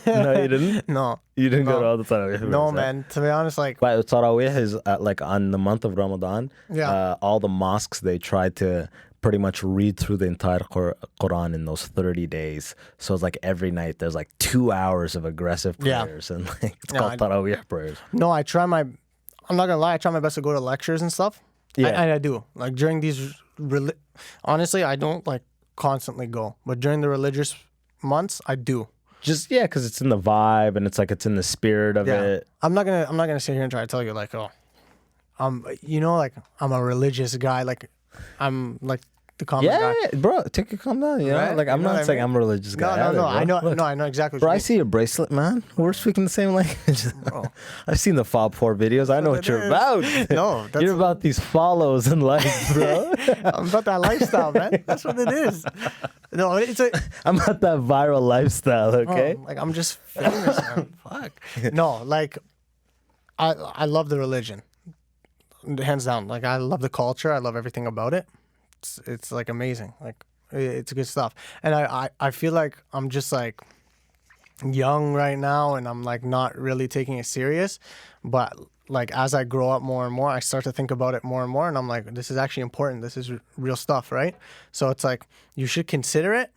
No, you didn't. no, You didn't go to all the Taraweeh prayers. no, huh? man. To be honest, like, But Taraweeh is like on the month of Ramadan. Yeah. All the mosques they try to pretty much read through the entire Quran in those 30 days. So it's like every night there's like 2 hours of aggressive Yeah. prayers and like it's called Tarawih prayers. No, I'm not gonna lie, I try my best to go to lectures and stuff. Yeah. And I do. Like during these, honestly, I don't like constantly go, but during the religious months, I do. Just because it's in the vibe and it's in the spirit of it. I'm not gonna sit here and try to tell you like, oh, like I'm a religious guy. Like I'm like the common guy. Yeah, bro, take it calm down. You know, Right? like I'm You know not what I saying mean? I'm a religious guy. No, either, bro. I know, Look, no, I know exactly. What bro, you I mean. see your bracelet, man. We're speaking the same language. I've seen the Fob 4 videos. I know what you're about. No, that's You're about these follows in life, bro. I'm about that lifestyle, man. That's what it is. No, it's a. I'm about that viral lifestyle, okay? Like I'm just famous, man. Fuck. No, like I love the religion, hands down. Like I love the culture. I love everything about it. It's like amazing. Like it's good stuff. And I feel like I'm just like young right now, and I'm like not really taking it serious. But like as I grow up more and more, I start to think about it more and more, and I'm like, this is actually important. This is real stuff, right? So it's like you should consider it.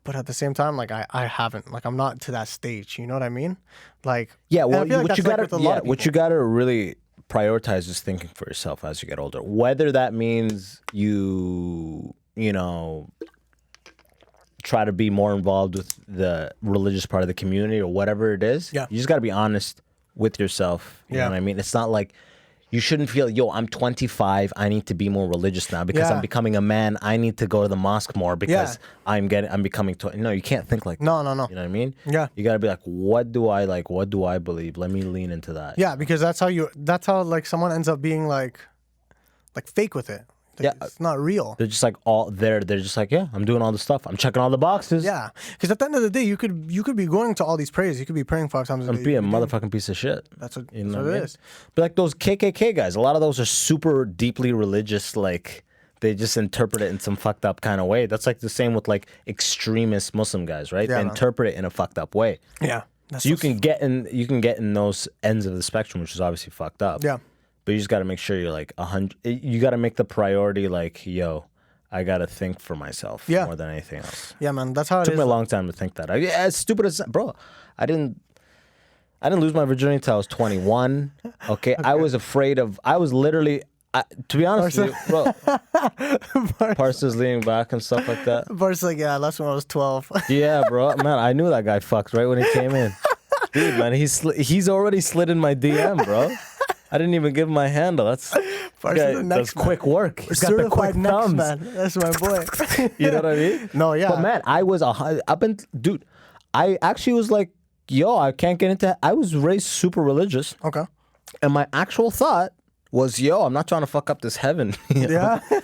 But at the same time, like I haven't, like I'm not to that stage. You know what I mean? Like Yeah, and I well, feel like what that's you like gotta, with a lot of what you people. gotta really prioritize is thinking for yourself as you get older. Whether that means you know, try to be more involved with the religious part of the community or whatever it is. Yeah. You just gotta be honest with yourself. You know Yeah. what I mean? It's not like you shouldn't feel, yo, I'm 25, I need to be more religious now because Yeah. I'm becoming a man. I need to go to the mosque more because I'm becoming. No, you can't think like that. No. You know what I mean? Yeah. You gotta be like, what do I like? What do I believe? Let me lean into that. Yeah, because that's how like someone ends up being like fake with it. Like, Yeah. it's not real. They're just like all there. They're just like, yeah, I'm doing all the stuff. I'm checking all the boxes. Yeah, because at the end of the day, you could be going to all these prayers. You could be praying 5 times a day. And be a motherfucking piece of shit. That's what, You know that's what I what it mean? is. But like those KKK guys, a lot of those are super deeply religious. Like they just interpret it in some fucked up kind of way. That's like the same with like extremist Muslim guys, right? Yeah, They man. interpret it in a fucked up way. Yeah, that's So you what's- can get in those ends of the spectrum, which is obviously fucked up. Yeah. But you just got to make sure you're like 100. You got to make the priority like, yo, I got to think for myself Yeah. more than anything else. Yeah, man, that's how it Took is. me a long time to think that. As stupid as bro, I didn't lose my virginity until I was 21. Okay, I was afraid of. I was literally. To be honest with you, bro, Parsa's leaning back and stuff like that. Bart's like, yeah, that's when I was 12. Yeah, bro, man, I knew that guy fucked right when he came in. Dude, man, he's already slid in my DM, bro. I didn't even give him my handle. That's Bart's guy the does next man. quick work. He's got the quick Certified next thumbs. man. That's my boy. You know what I mean? No, yeah. But man, I was dude. I actually was like, yo, I can't get into. I was raised super religious, Okay. and my actual thought was, yo, I'm not trying to fuck up this heaven. You know? Yeah.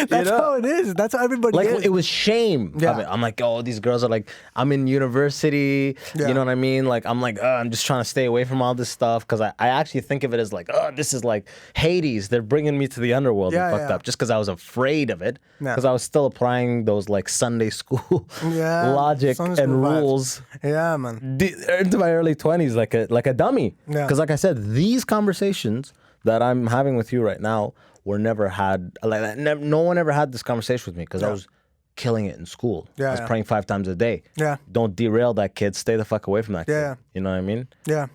That's know? how it is. That's how everybody Like is. it was shame. Yeah. Of it. I'm like, oh, these girls are like, I'm in university. Yeah. You know what I mean? Like, I'm like, I'm just trying to stay away from all this stuff because I actually think of it as like, oh, this is like Hades. They're bringing me to the underworld Yeah, and fucked yeah. up just because I was afraid of it. Yeah. Because I was still applying those like Sunday school Yeah, logic Sunday and school vibes. rules Yeah, man. into my early 20s like a dummy. Yeah. Because like I said, these conversations that I'm having with you right now were never had like that. No one ever had this conversation with me because I was killing it in school. Yeah, I was yeah. praying 5 times a day. Yeah. Don't derail that kid. Stay the fuck away from that kid. Yeah. You know what I mean? Yeah.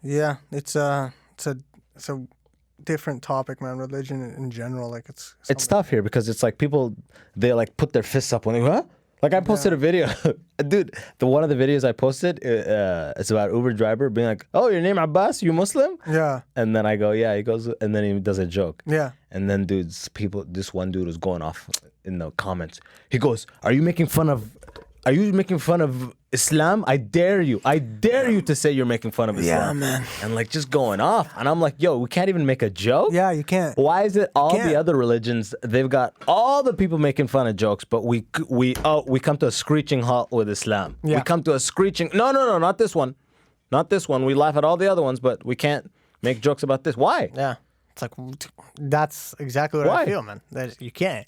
Yeah. It's a different topic, man. Religion in general, like it's Tough here because it's like people, they like put their fists up when they, huh? Like I posted a video, dude. One of the videos I posted, it's about Uber driver being like, "Oh, your name Abbas? You Muslim?" Yeah. And then I go, "Yeah." He goes, and then he does a joke. Yeah. And then, this one dude was going off in the comments. He goes, Are you making fun of Islam? I dare you to say you're making fun of Islam." Yeah, man. And like just going off. And I'm like, yo, we can't even make a joke? Yeah, you can't. Why is it all Can't. the other religions, they've got all the people making fun of jokes, but we come to a screeching halt with Islam. Yeah. We come to a screeching, no, not this one. Not this one. We laugh at all the other ones, but we can't make jokes about this. Why? Yeah. It's like that's exactly what Why? I feel, man. That you can't.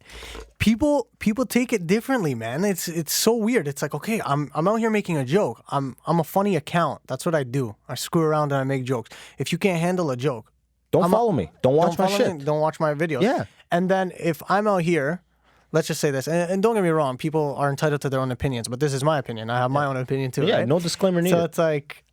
People take it differently, man. It's so weird. It's like, okay, I'm out here making a joke. I'm a funny account. That's what I do. I screw around and I make jokes. If you can't handle a joke, Don't follow me. Don't watch my follow shit. me, don't watch my videos. Yeah. And then if I'm out here, let's just say this, and don't get me wrong, people are entitled to their own opinions, but this is my opinion. I have my own opinion too. Yeah, right? no disclaimer needed. So it's like,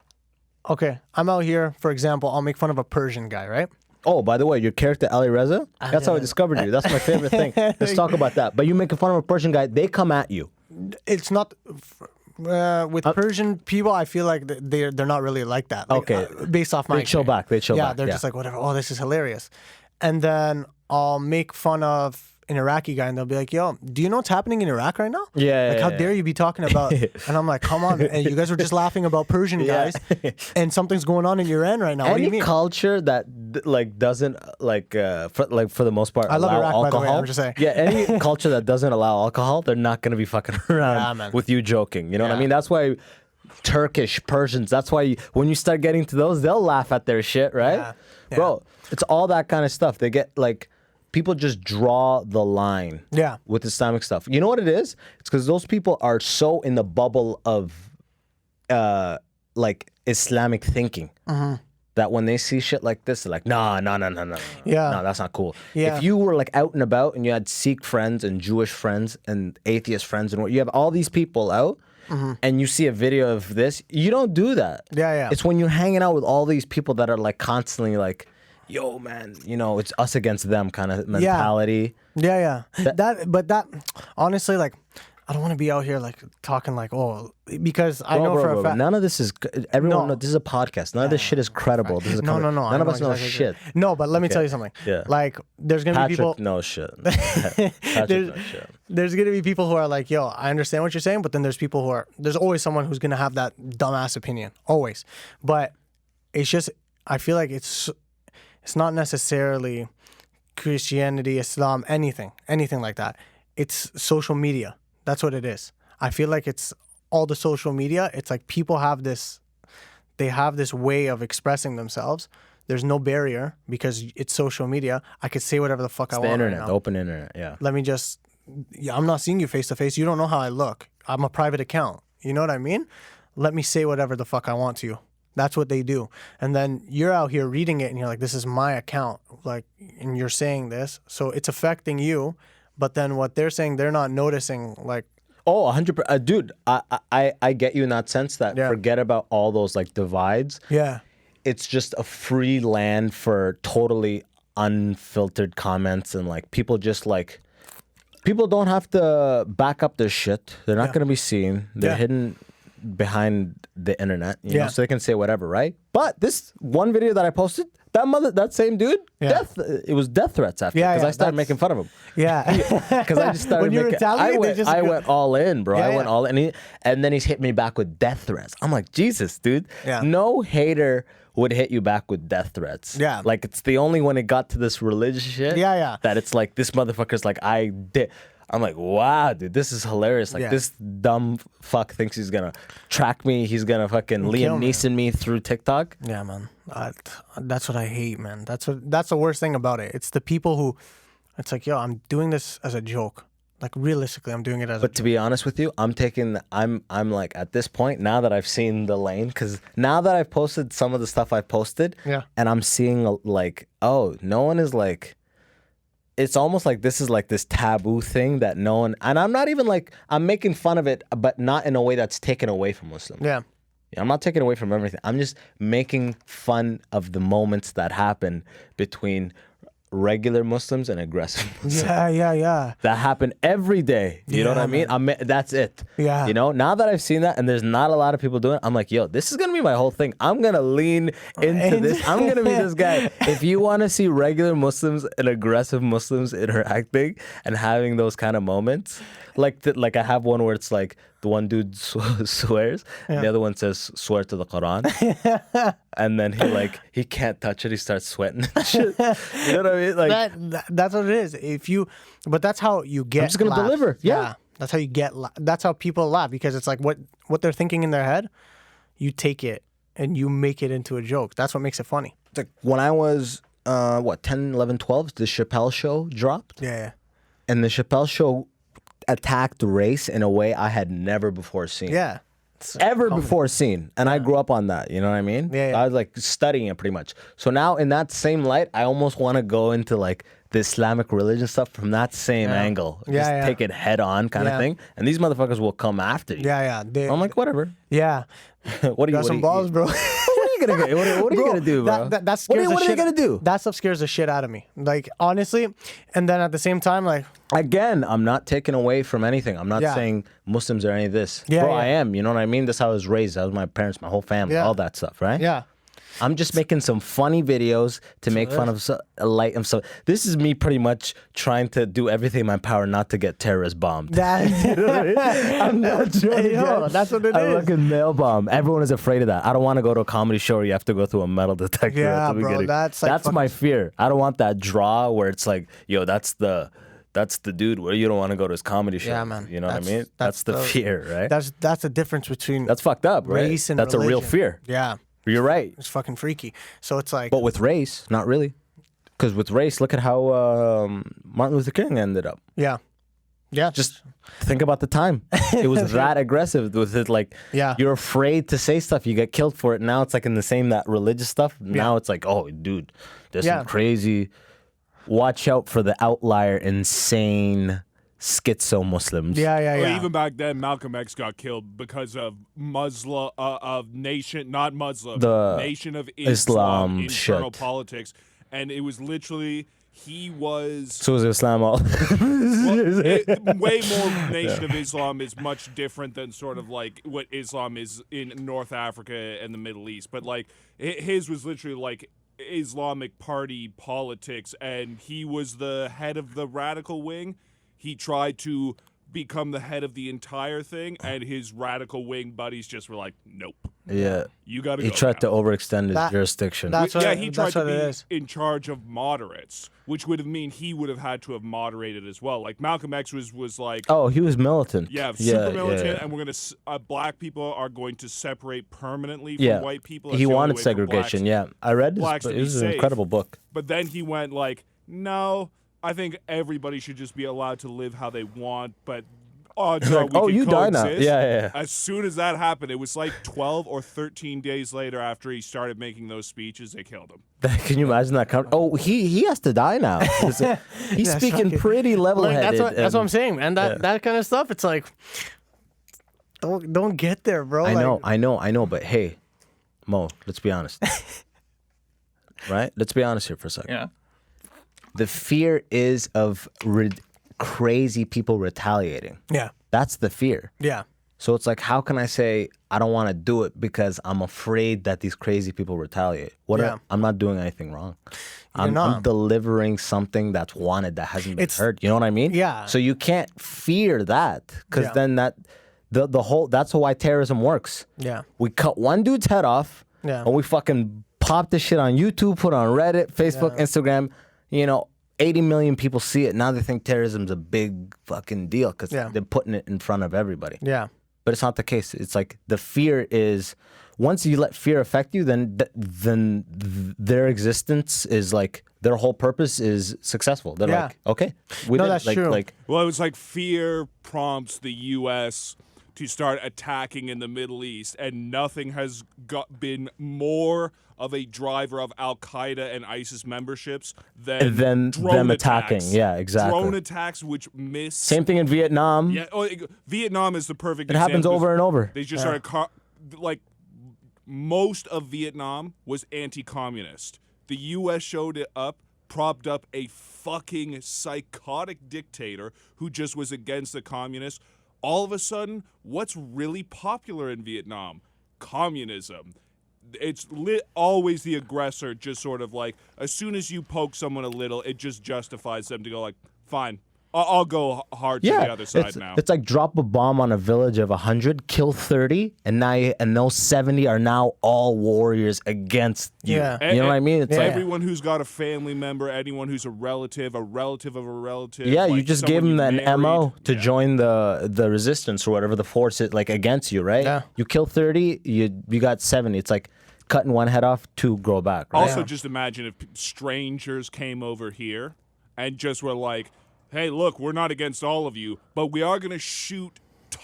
okay, I'm out here, for example, I'll make fun of a Persian guy, right? Oh, by the way, your character Ali Reza, that's how I discovered you. That's my favorite thing. Let's talk about that. But you making fun of a Persian guy, they come at you. It's not with Persian people. I feel like they're not really like that. Like, Okay. Based off my They chill experience. back. They chill yeah, back. they're just like whatever. Oh, this is hilarious. And then I'll make fun of an Iraqi guy, and they'll be like, "Yo, do you know what's happening in Iraq right now? Yeah, Like, yeah, how yeah. dare you be talking about?" And I'm like, "Come on, and you guys were just laughing about Persian guys, and something's going on in your end right now. What do you Any mean?" culture that like doesn't for the most part I love allow Iraq, by the alcohol. way, I'm just saying. Yeah, any culture that doesn't allow alcohol, they're not gonna be fucking Yeah, around man. with you joking. You know what I Yeah. mean? That's why Turkish, Persians. That's why when you start getting to those, they'll laugh at their shit, right? Yeah. Bro, it's all that kind of stuff. They get like. People just draw the line Yeah. with Islamic stuff. You know what it is? It's because those people are so in the bubble of like Islamic thinking that when they see shit like this, they're like, no, Yeah. no, that's not cool. Yeah. If you were like out and about and you had Sikh friends and Jewish friends and atheist friends and you have all these people out and you see a video of this, you don't do that. Yeah, yeah. It's when you're hanging out with all these people that are like constantly like, yo, man, you know, it's us against them kind of mentality. Yeah. That honestly, like, I don't want to be out here like talking like, oh, because I know for a fact. None of this is, everyone, No. this is a podcast. None of this shit is credible. This is No. None I of us know exactly shit. No, but let me tell you something. Yeah. Like, there's gonna be Patrick people. knows shit. Patrick There's, knows shit. there's gonna be people who are like, yo, I understand what you're saying, but then there's people who are. There's always someone who's gonna have that dumbass opinion, always. But it's just, I feel like it's not necessarily Christianity, Islam, anything like that. It's social media. That's what it is. I feel like it's all the social media. It's like people have this, they have this way of expressing themselves. There's no barrier because it's social media. I could say whatever the fuck I The want internet, right the now. open internet, yeah. Let me just, I'm not seeing you face to face. You don't know how I look. I'm a private account. You know what I mean? Let me say whatever the fuck I want to you. That's what they do. And then you're out here reading it and you're like, this is my account. Like, and you're saying this. So it's affecting you. But then what they're saying, they're not noticing. Like, Oh, 100%. Dude, I get you in that sense that Yeah. forget about all those like divides. yeah. It's just a free land for totally unfiltered comments and like people just like, people don't have to back up their shit. They're not Yeah. going to be seen. They're Yeah. hidden behind the internet, you know, Yeah. so they can say whatever, right? But this one video that I posted, that same dude, Yeah. it was death threats after Yeah, because yeah, I started that's- making fun of him. Yeah. Because I just started When you making. retaliate, they just I go- went all in, bro. Yeah, I went yeah. all in, and then he's hit me back with death threats. I'm like, Jesus, dude. Yeah. No hater would hit you back with death threats. Yeah. Like it's the only when it got to this religious shit. Yeah, yeah. That it's like this motherfucker's like I did. I'm like, wow, dude, this is hilarious. Like Yeah. this dumb fuck thinks he's gonna track me. He's gonna fucking kill Liam me. Neeson me through TikTok. Yeah, man. That's what I hate, man. That's the worst thing about it. It's the people who, it's like, yo, I'm doing this as a joke. Like realistically, I'm doing it as a But to be honest with you, I'm like at this point now that I've seen the lane, because now that I've posted some of the stuff I posted, Yeah. and I'm seeing like, oh, no one is like, it's almost like this is like this taboo thing that no one, and I'm not even like, I'm making fun of it, but not in a way that's taken away from Muslims. Yeah. I'm not taking away from everything. I'm just making fun of the moments that happen between regular Muslims and aggressive Muslims. Yeah. That happen every day. You know what Yeah, I mean? That's it. Yeah. You know, now that I've seen that and there's not a lot of people doing it, I'm like, yo, this is going to be my whole thing. I'm going to lean into this. I'm going to be this guy. If you want to see regular Muslims and aggressive Muslims interacting and having those kind of moments, like I have one where it's like the one dude swears, and the other one says, swear to the Quran. And then he can't touch it. He starts sweating and shit. You know what I mean? Like, That's what it is. But that's how you get. I'm just gonna laughs. deliver. Yeah. That's how you get. That's how people laugh, because it's like what they're thinking in their head, you take it and you make it into a joke. That's what makes it funny. it's like when I was, 10, 11, 12, the Chappelle show dropped. Yeah. And the Chappelle show attacked race in a way I had never before seen. Yeah. ever before seen. And I grew up on that. You know what I mean? Yeah. I was like studying it pretty much. So now in that same light, I almost want to go into like the Islamic religion stuff from that same angle. Just take it head on kind of thing. And these motherfuckers will come after you. Yeah. I'm like, whatever. Yeah. What do you Got some balls, bro. What are you gonna do, bro? That scares what are you gonna do? That stuff scares the shit out of me. Like, honestly. And then at the same time, like, Again, I'm not taking away from anything. I'm not Yeah. saying Muslims are any of this. Yeah, Bro, yeah. I am. You know what I mean? That's how I was raised. That was my parents, my whole family, all that stuff, right? yeah. I'm just making some funny videos to make fun of light. This is me pretty much trying to do everything in my power not to get terrorist bombed. I'm not trying to get that's what it a is. fucking mail bomb. Everyone is afraid of that. I don't want to go to a comedy show where you have to go through a metal detector. Yeah, at the bro, beginning. that's like my fear. I don't want that draw where it's like, yo, that's the dude where you don't want to go to his comedy show. Yeah, man. You know what I mean? That's That's the the- fear, right? That's the difference between That's fucked up, right? race and That's a real religion. fear. Yeah. You're right. It's fucking freaky. So it's like, But with race, not really. Because with race, look at how Martin Luther King ended up. yeah. Just think about the time. It was that aggressive with it. Like, Yeah. you're afraid to say stuff. You get killed for it. Now it's like in the same, that religious stuff. Now it's like, oh, dude, there's some crazy. Watch out for the outlier, insane schizo Muslims. Yeah. Well, even back then, Malcolm X got killed because of nation of Islam internal shit. politics, and it was literally he was. So is Islam all? Way more Nation of Islam is much different than sort of like what Islam is in North Africa and the Middle East, but like his was literally like Islamic Party politics, and he was the head of the radical wing. He tried to become the head of the entire thing, and his radical wing buddies just were like, nope. Yeah. You got to He go tried now. to overextend his jurisdiction. That's what, Yeah, he tried that's to what it be is. in charge of moderates, which would have mean he would have had to have moderated as well. Like Malcolm X was like, Oh, he was militant. yeah, super militant, yeah. and we're gonna black people are going to separate permanently from Yeah. white people. He That's the only wanted way for segregation. blacks. Yeah, I read this. blacks to It be was an safe. incredible book. But then he went like, no, I think everybody should just be allowed to live how they want, but odds are Like, we oh, can you die now. coexist. Yeah. As soon as that happened, it was like 12 or 13 days later after he started making those speeches, they killed him. Can you imagine that? Oh, he has to die now. He's speaking fucking- pretty level-headed. That's what I'm saying, man. That kind of stuff. It's like, don't get there, bro. I know. But hey, Mo, let's be honest. Right? Let's be honest here for a second. Yeah. The fear is of crazy people retaliating. Yeah. That's the fear. Yeah. So it's like, how can I say I don't want to do it because I'm afraid that these crazy people retaliate? Yeah. I'm not doing anything wrong. I'm not. delivering something that's wanted that hasn't been It's- heard. You know what I mean? Yeah. So you can't fear that because Yeah. then the whole that's why terrorism works. Yeah. We cut one dude's head off, Yeah. and we fucking pop this shit on YouTube, put it on Reddit, Facebook, Instagram. 80 million people see it. Now they think terrorism's a big fucking deal because they're putting it in front of everybody. Yeah. But it's not the case. It's like the fear is, once you let fear affect you, then their existence is like, their whole purpose is successsul. They're Yeah. like, okay, we No, did it. that's Like, true. Like, Well, it was like fear prompts the U.S. to start attacking in the Middle East, and nothing has been more of a driver of Al Qaeda and ISIS memberships than them drone attacking. attacks. Yeah, exactly. Drone attacks, which miss. Same thing in Vietnam. Yeah, Vietnam is the perfect. It happens example. over and over. They just started like most of Vietnam was anti-communist. The U.S. showed it up, propped up a fucking psychotic dictator who just was against the communists. All of a sudden, what's really popular in Vietnam? Communism. It's always the aggressor, just sort of like, as soon as you poke someone a little, it just justifies them to go like, fine, I'll go hard to the other side now. It's like drop a bomb on a village of 100, kill 30, and those 70 are now all warriors against you. Yeah. You know what I mean? It's like, Everyone who's got a family member, anyone who's a relative of a relative. yeah, you like just gave someone them you an MO married. to join the resistance or whatever, the force it like against you, right? Yeah. You kill 30, you got 70. It's like cutting one head off, two grow back, right? Also, just imagine if strangers came over here and just were like, hey, look, we're not against all of you, but we are going to shoot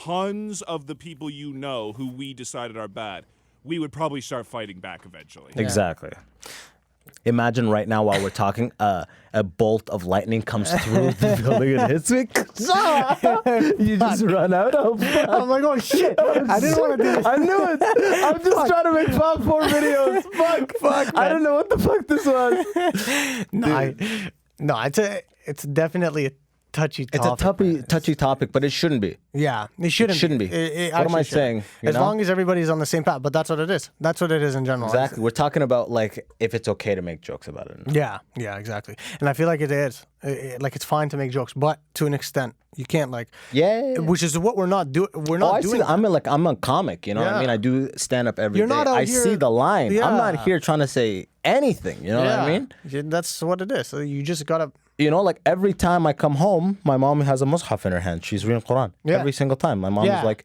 tons of the people you know who we decided are bad, we would probably start fighting back eventually. Exactly. Imagine right now while we're talking, a bolt of lightning comes through the building and hits me. You just run out. Oh, fuck. I'm like, oh shit! I didn't want to do this. I knew it. I'm just trying to make pop 4 videos. Fuck. I don't know what the fuck this was. No, it's definitely a touchy It's topic. a touchy topic, but it shouldn't be. Yeah, it shouldn't. It shouldn't be. It What am I actually shouldn't. saying? You As know? long as everybody's on the same path, but that's what it is. That's what it is in general. Exactly. We're talking about like if it's okay to make jokes about it. Yeah, exactly. And I feel like it is. Like it's fine to make jokes, but to an extent, you can't like. Yeah. Which is what we're not doing. We're not I doing. see. I'm a comic. You know what I Yeah. mean? I do stand up every You're day. not out I here- see the line. I'm not Yeah. here trying to say anything. You know what I mean? Yeah, that's what it is. So you just gotta. You know, like every time I come home, my mom has a mushaf in her hand. She's reading Quran Yeah. every single time. My mom Yeah. is like,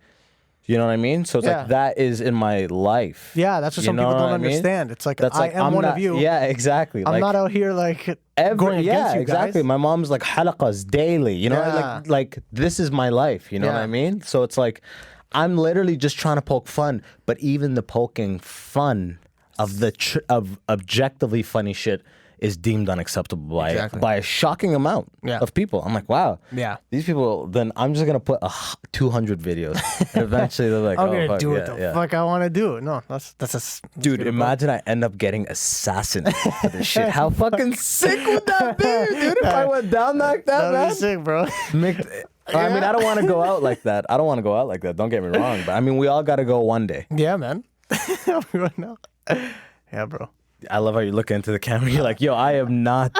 you know what I mean? So it's Yeah. like that is in my life. Yeah, that's what You some know people what don't I mean? understand. It's like That's I like am I'm one not, of you. Yeah, exactly. I'm like, not out here like going against you guys. exactly. My mom's like halaqas daily. You know, Yeah. like this is my life. You know what Yeah. I mean? So it's like I'm literally just trying to poke fun, but even the poking fun of the of objectively funny shit is deemed unacceptable by Exactly. by a shocking amount Yeah. of people. I'm like, wow. Yeah. These people. Then I'm just gonna put 200 videos, and eventually they're like, I'm oh, gonna fuck, do yeah, what the yeah. fuck I want to do. No, that's Dude, imagine I end up getting assassinated for this shit. How fucking sick would that be, dude? If I went down like that, That'd man. be sick, bro. I mean, I don't want to go out like that. Don't get me wrong. But I mean, we all got to go one day. Yeah, man. No. Yeah, bro. I love how you look into the camera. You're like, yo, I am not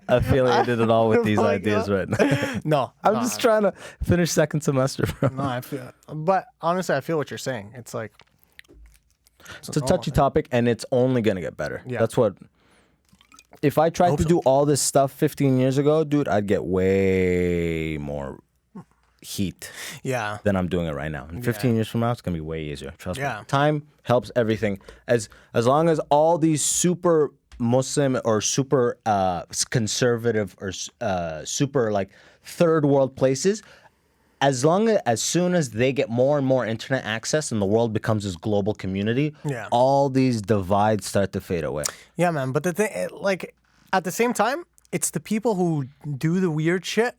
affiliated at all with these Oh my ideas God. right now. No, I'm just trying to finish second semester, bro. No, I feel. But honestly, I feel what you're saying. It's like It's a touchy topic, and it's only going to get better. Yeah. That's what... If I tried to do all this stuff 15 years ago, dude, I'd get way more heat yeah, than I'm doing it right now. And 15 years from now, it's gonna be way easier. Trust Yeah. me. Time helps everything. As long as all these super Muslim or super conservative or super like third world places, as soon as they get more and more internet access and the world becomes this global community, Yeah. all these divides start to fade away. yeah, man. But the thing, like, at the same time, it's the people who do the weird shit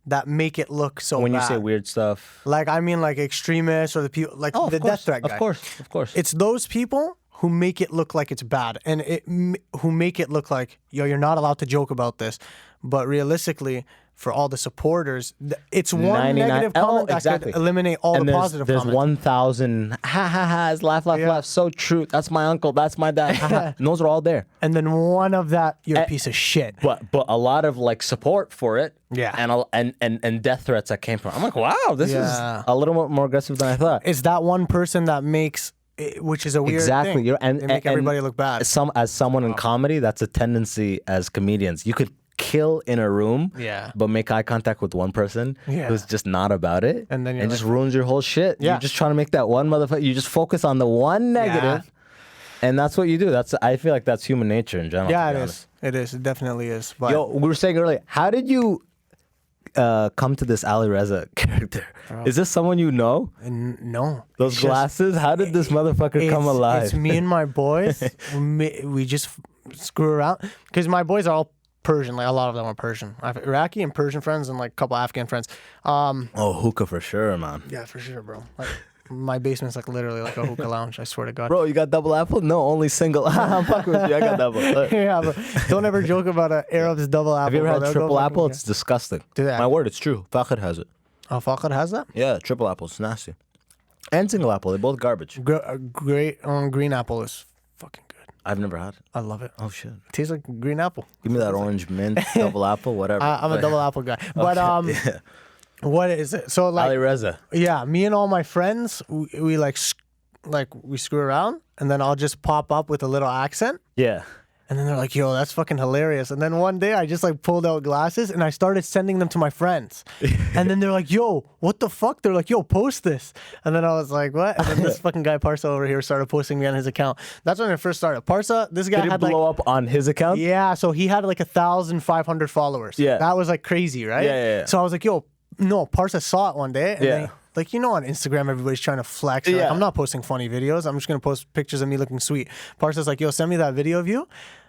that make it look so When you bad. say weird stuff, Like, I mean, like extremists or the people, like of the course, death threat guy. of course. It's those people who make it look like it's bad, and who make it look like, yo, you're not allowed to joke about this. But realistically, for all the supporters, it's one 99 negative comment that exactly. could eliminate all and the there's, positive there's comments. 1,000 ha ha ha's, laugh, so true. That's my uncle. That's my dad. Ha, ha. And those are all there. And then one of that, you're a piece of shit. But a lot of like support for it. Yeah. And death threats that came from. I'm like, wow, this Yeah. is a little bit more aggressive than I thought. It's that one person that makes, which is a weird Exactly. thing. And They make everybody look bad. As someone in comedy, that's a tendency as comedians. You could kill in a room, Yeah. but make eye contact with one person Yeah. who's just not about it, And then you're just like- ruins your whole shit. Yeah. You're just trying to make that one motherfucker. You just focus on the one negative, and that's what you do. I feel like that's human nature in general. Yeah, to be it honest. is. It is. It definitely is. But Yo, we were saying earlier, how did you come to this Ali Reza character? Is this someone you know? no. Those It's just- glasses? How did this motherfucker come alive? It's me and my boys. we just screw around because my boys are all Persian. Like a lot of them are Persian. I have Iraqi and Persian friends and like a couple Afghan friends. Oh, hookah for sure, man. Yeah, for sure, bro. Like, my basement's like literally like a hookah lounge. I swear to God. Bro, you got double apple? No, only single. I'm fucking with you. I got double. Yeah, but don't ever joke about an Arab's double apple. Have you ever bro. had They'll go triple fucking- apple? It's disgusting. Do they? My word, it's true. Fakhr has it. Oh, Fakhr has that? Yeah, triple apple. It's nasty. And single apple. They're both garbage. Great green apple is fucking good. I've never had it. I love it. Oh, shit. It tastes like green apple. Give me that orange mint, double apple, whatever. I'm a double apple guy. But Yeah. what is it? So like Ali Reza. yeah, me and all my friends, we like we screw around, and then I'll just pop up with a little accent, Yeah. and then they're like, "Yo, that's fucking hilarious." And then one day, I just like pulled out glasses and I started sending them to my friends, and then they're like, "Yo, what the fuck?" They're like, "Yo, post this," and then I was like, "What?" And then this fucking guy Parsa over here started posting me on his account. That's when it first started. Parsa, this guy Did it had blow like. up on his account? Yeah, so he had like 1,500 followers. Yeah. That was like crazy, right? Yeah. So I was like, yo, no, Parsa saw it one day. And Yeah. then like, you know, on Instagram, everybody's trying to flex. Like, Yeah. I'm not posting funny videos. I'm just going to post pictures of me looking sweet. Parsa's like, yo, send me that video of you.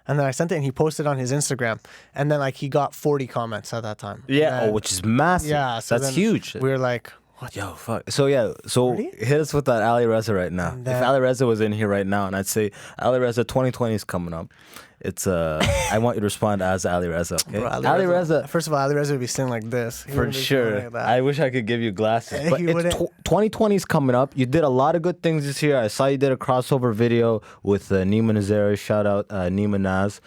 And then I sent it and he posted on his Instagram. And then like he got 40 comments at that time. Yeah, And which is massive. yeah, so That's then huge. We were like, what? Yo, fuck. So yeah, so hit us with that Ali Reza right now. If then- Ali Reza was in here right now, and I'd say Ali Reza 2020 is coming up. It's I want you to respond as Ali Reza. Okay, Bro, Ali Reza. First of all, Ali Reza would be sitting like this. He For wouldn't be sitting sure. like that. I wish I could give you glasses. But He it's wouldn't. 2020 is coming up. You did a lot of good things this year. I saw you did a crossover video with Nima Nazari. Shout out Nima Naz.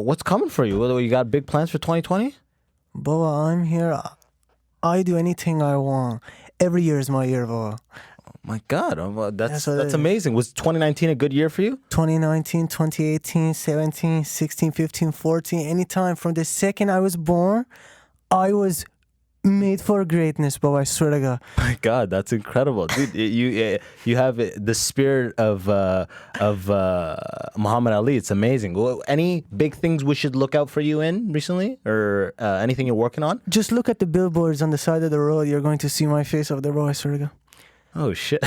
What's coming for you? You got big plans for 2020? Boa, I'm here. I do anything I want. Every year is my year, Boa. My God, that's what it is. amazing. Was 2019 a good year for you? 2019, 2018, 17, 16, 15, 14. Anytime from the second I was born, I was made for greatness, Boa. I swear to God. My God, that's incredible, dude. You have the spirit of Muhammad Ali. It's amazing. Any big things we should look out for you in recently, or anything you're working on? Just look at the billboards on the side of the road. You're going to see my face up there, Boa. I swear to God. Oh shit!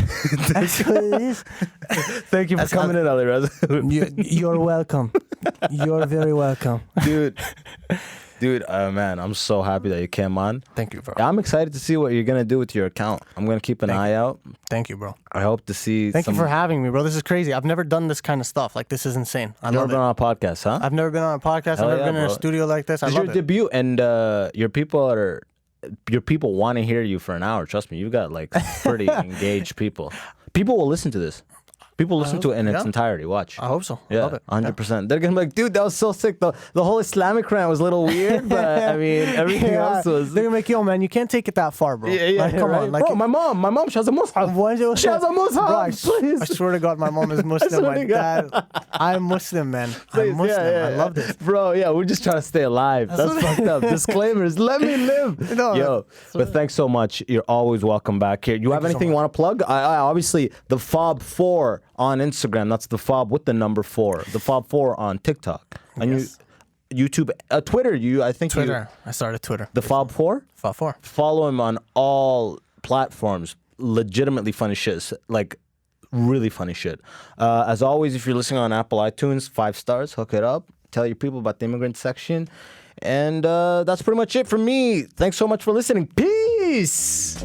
That's what it is. Thank you for coming in, Ali Reza. You're welcome. You're very welcome. dude. Man, I'm so happy that you came on. Thank you, bro. I'm excited to see what you're gonna do with your account. I'm gonna keep an eye out. Thank you, bro. I hope to see. Thank you for having me, bro. This is crazy. I've never done this kind of stuff. Like, this is insane. I You've never love been it. on a podcast, huh? I've never been on a podcast. Hell I've never yeah, been in a bro. studio like this. I This is love your it. debut, and your people want to hear you for an hour. Trust me, you've got like pretty engaged people. People will listen to this. People listen to it in its yeah. entirety. Watch. I hope so. I Yeah, love it. 100%. They're gonna be like, dude, that was so sick. The whole Islamic rant was a little weird, but I mean, everything else was. They're gonna make, yo, man, you can't take it that far, bro. Like, come right? on, like, Bro, my mom, she has a mushaf. She has a mushaf. Bro, Please. I swear to God, my mom is Muslim. swear My to God. dad, I'm Muslim, man. Please, I'm Muslim. yeah, I love this. Bro, yeah, we're just trying to stay alive. That's fucked up. Disclaimers. Let me live. No, Yo, but thanks so much. You're always welcome back here. You have you so anything you want to plug? I obviously, the Fob4 on Instagram. That's the Fob with the number 4. The Fob4 on TikTok. And Yes. YouTube, Twitter. I think Twitter. I started Twitter. The Fob4? Fob4. Follow him on all platforms. Legitimately funny shit. Like, really funny shit. As always, if you're listening on Apple iTunes, 5 stars, hook it up. Tell your people about the Immigrant section. And that's pretty much it for me. Thanks so much for listening. Peace.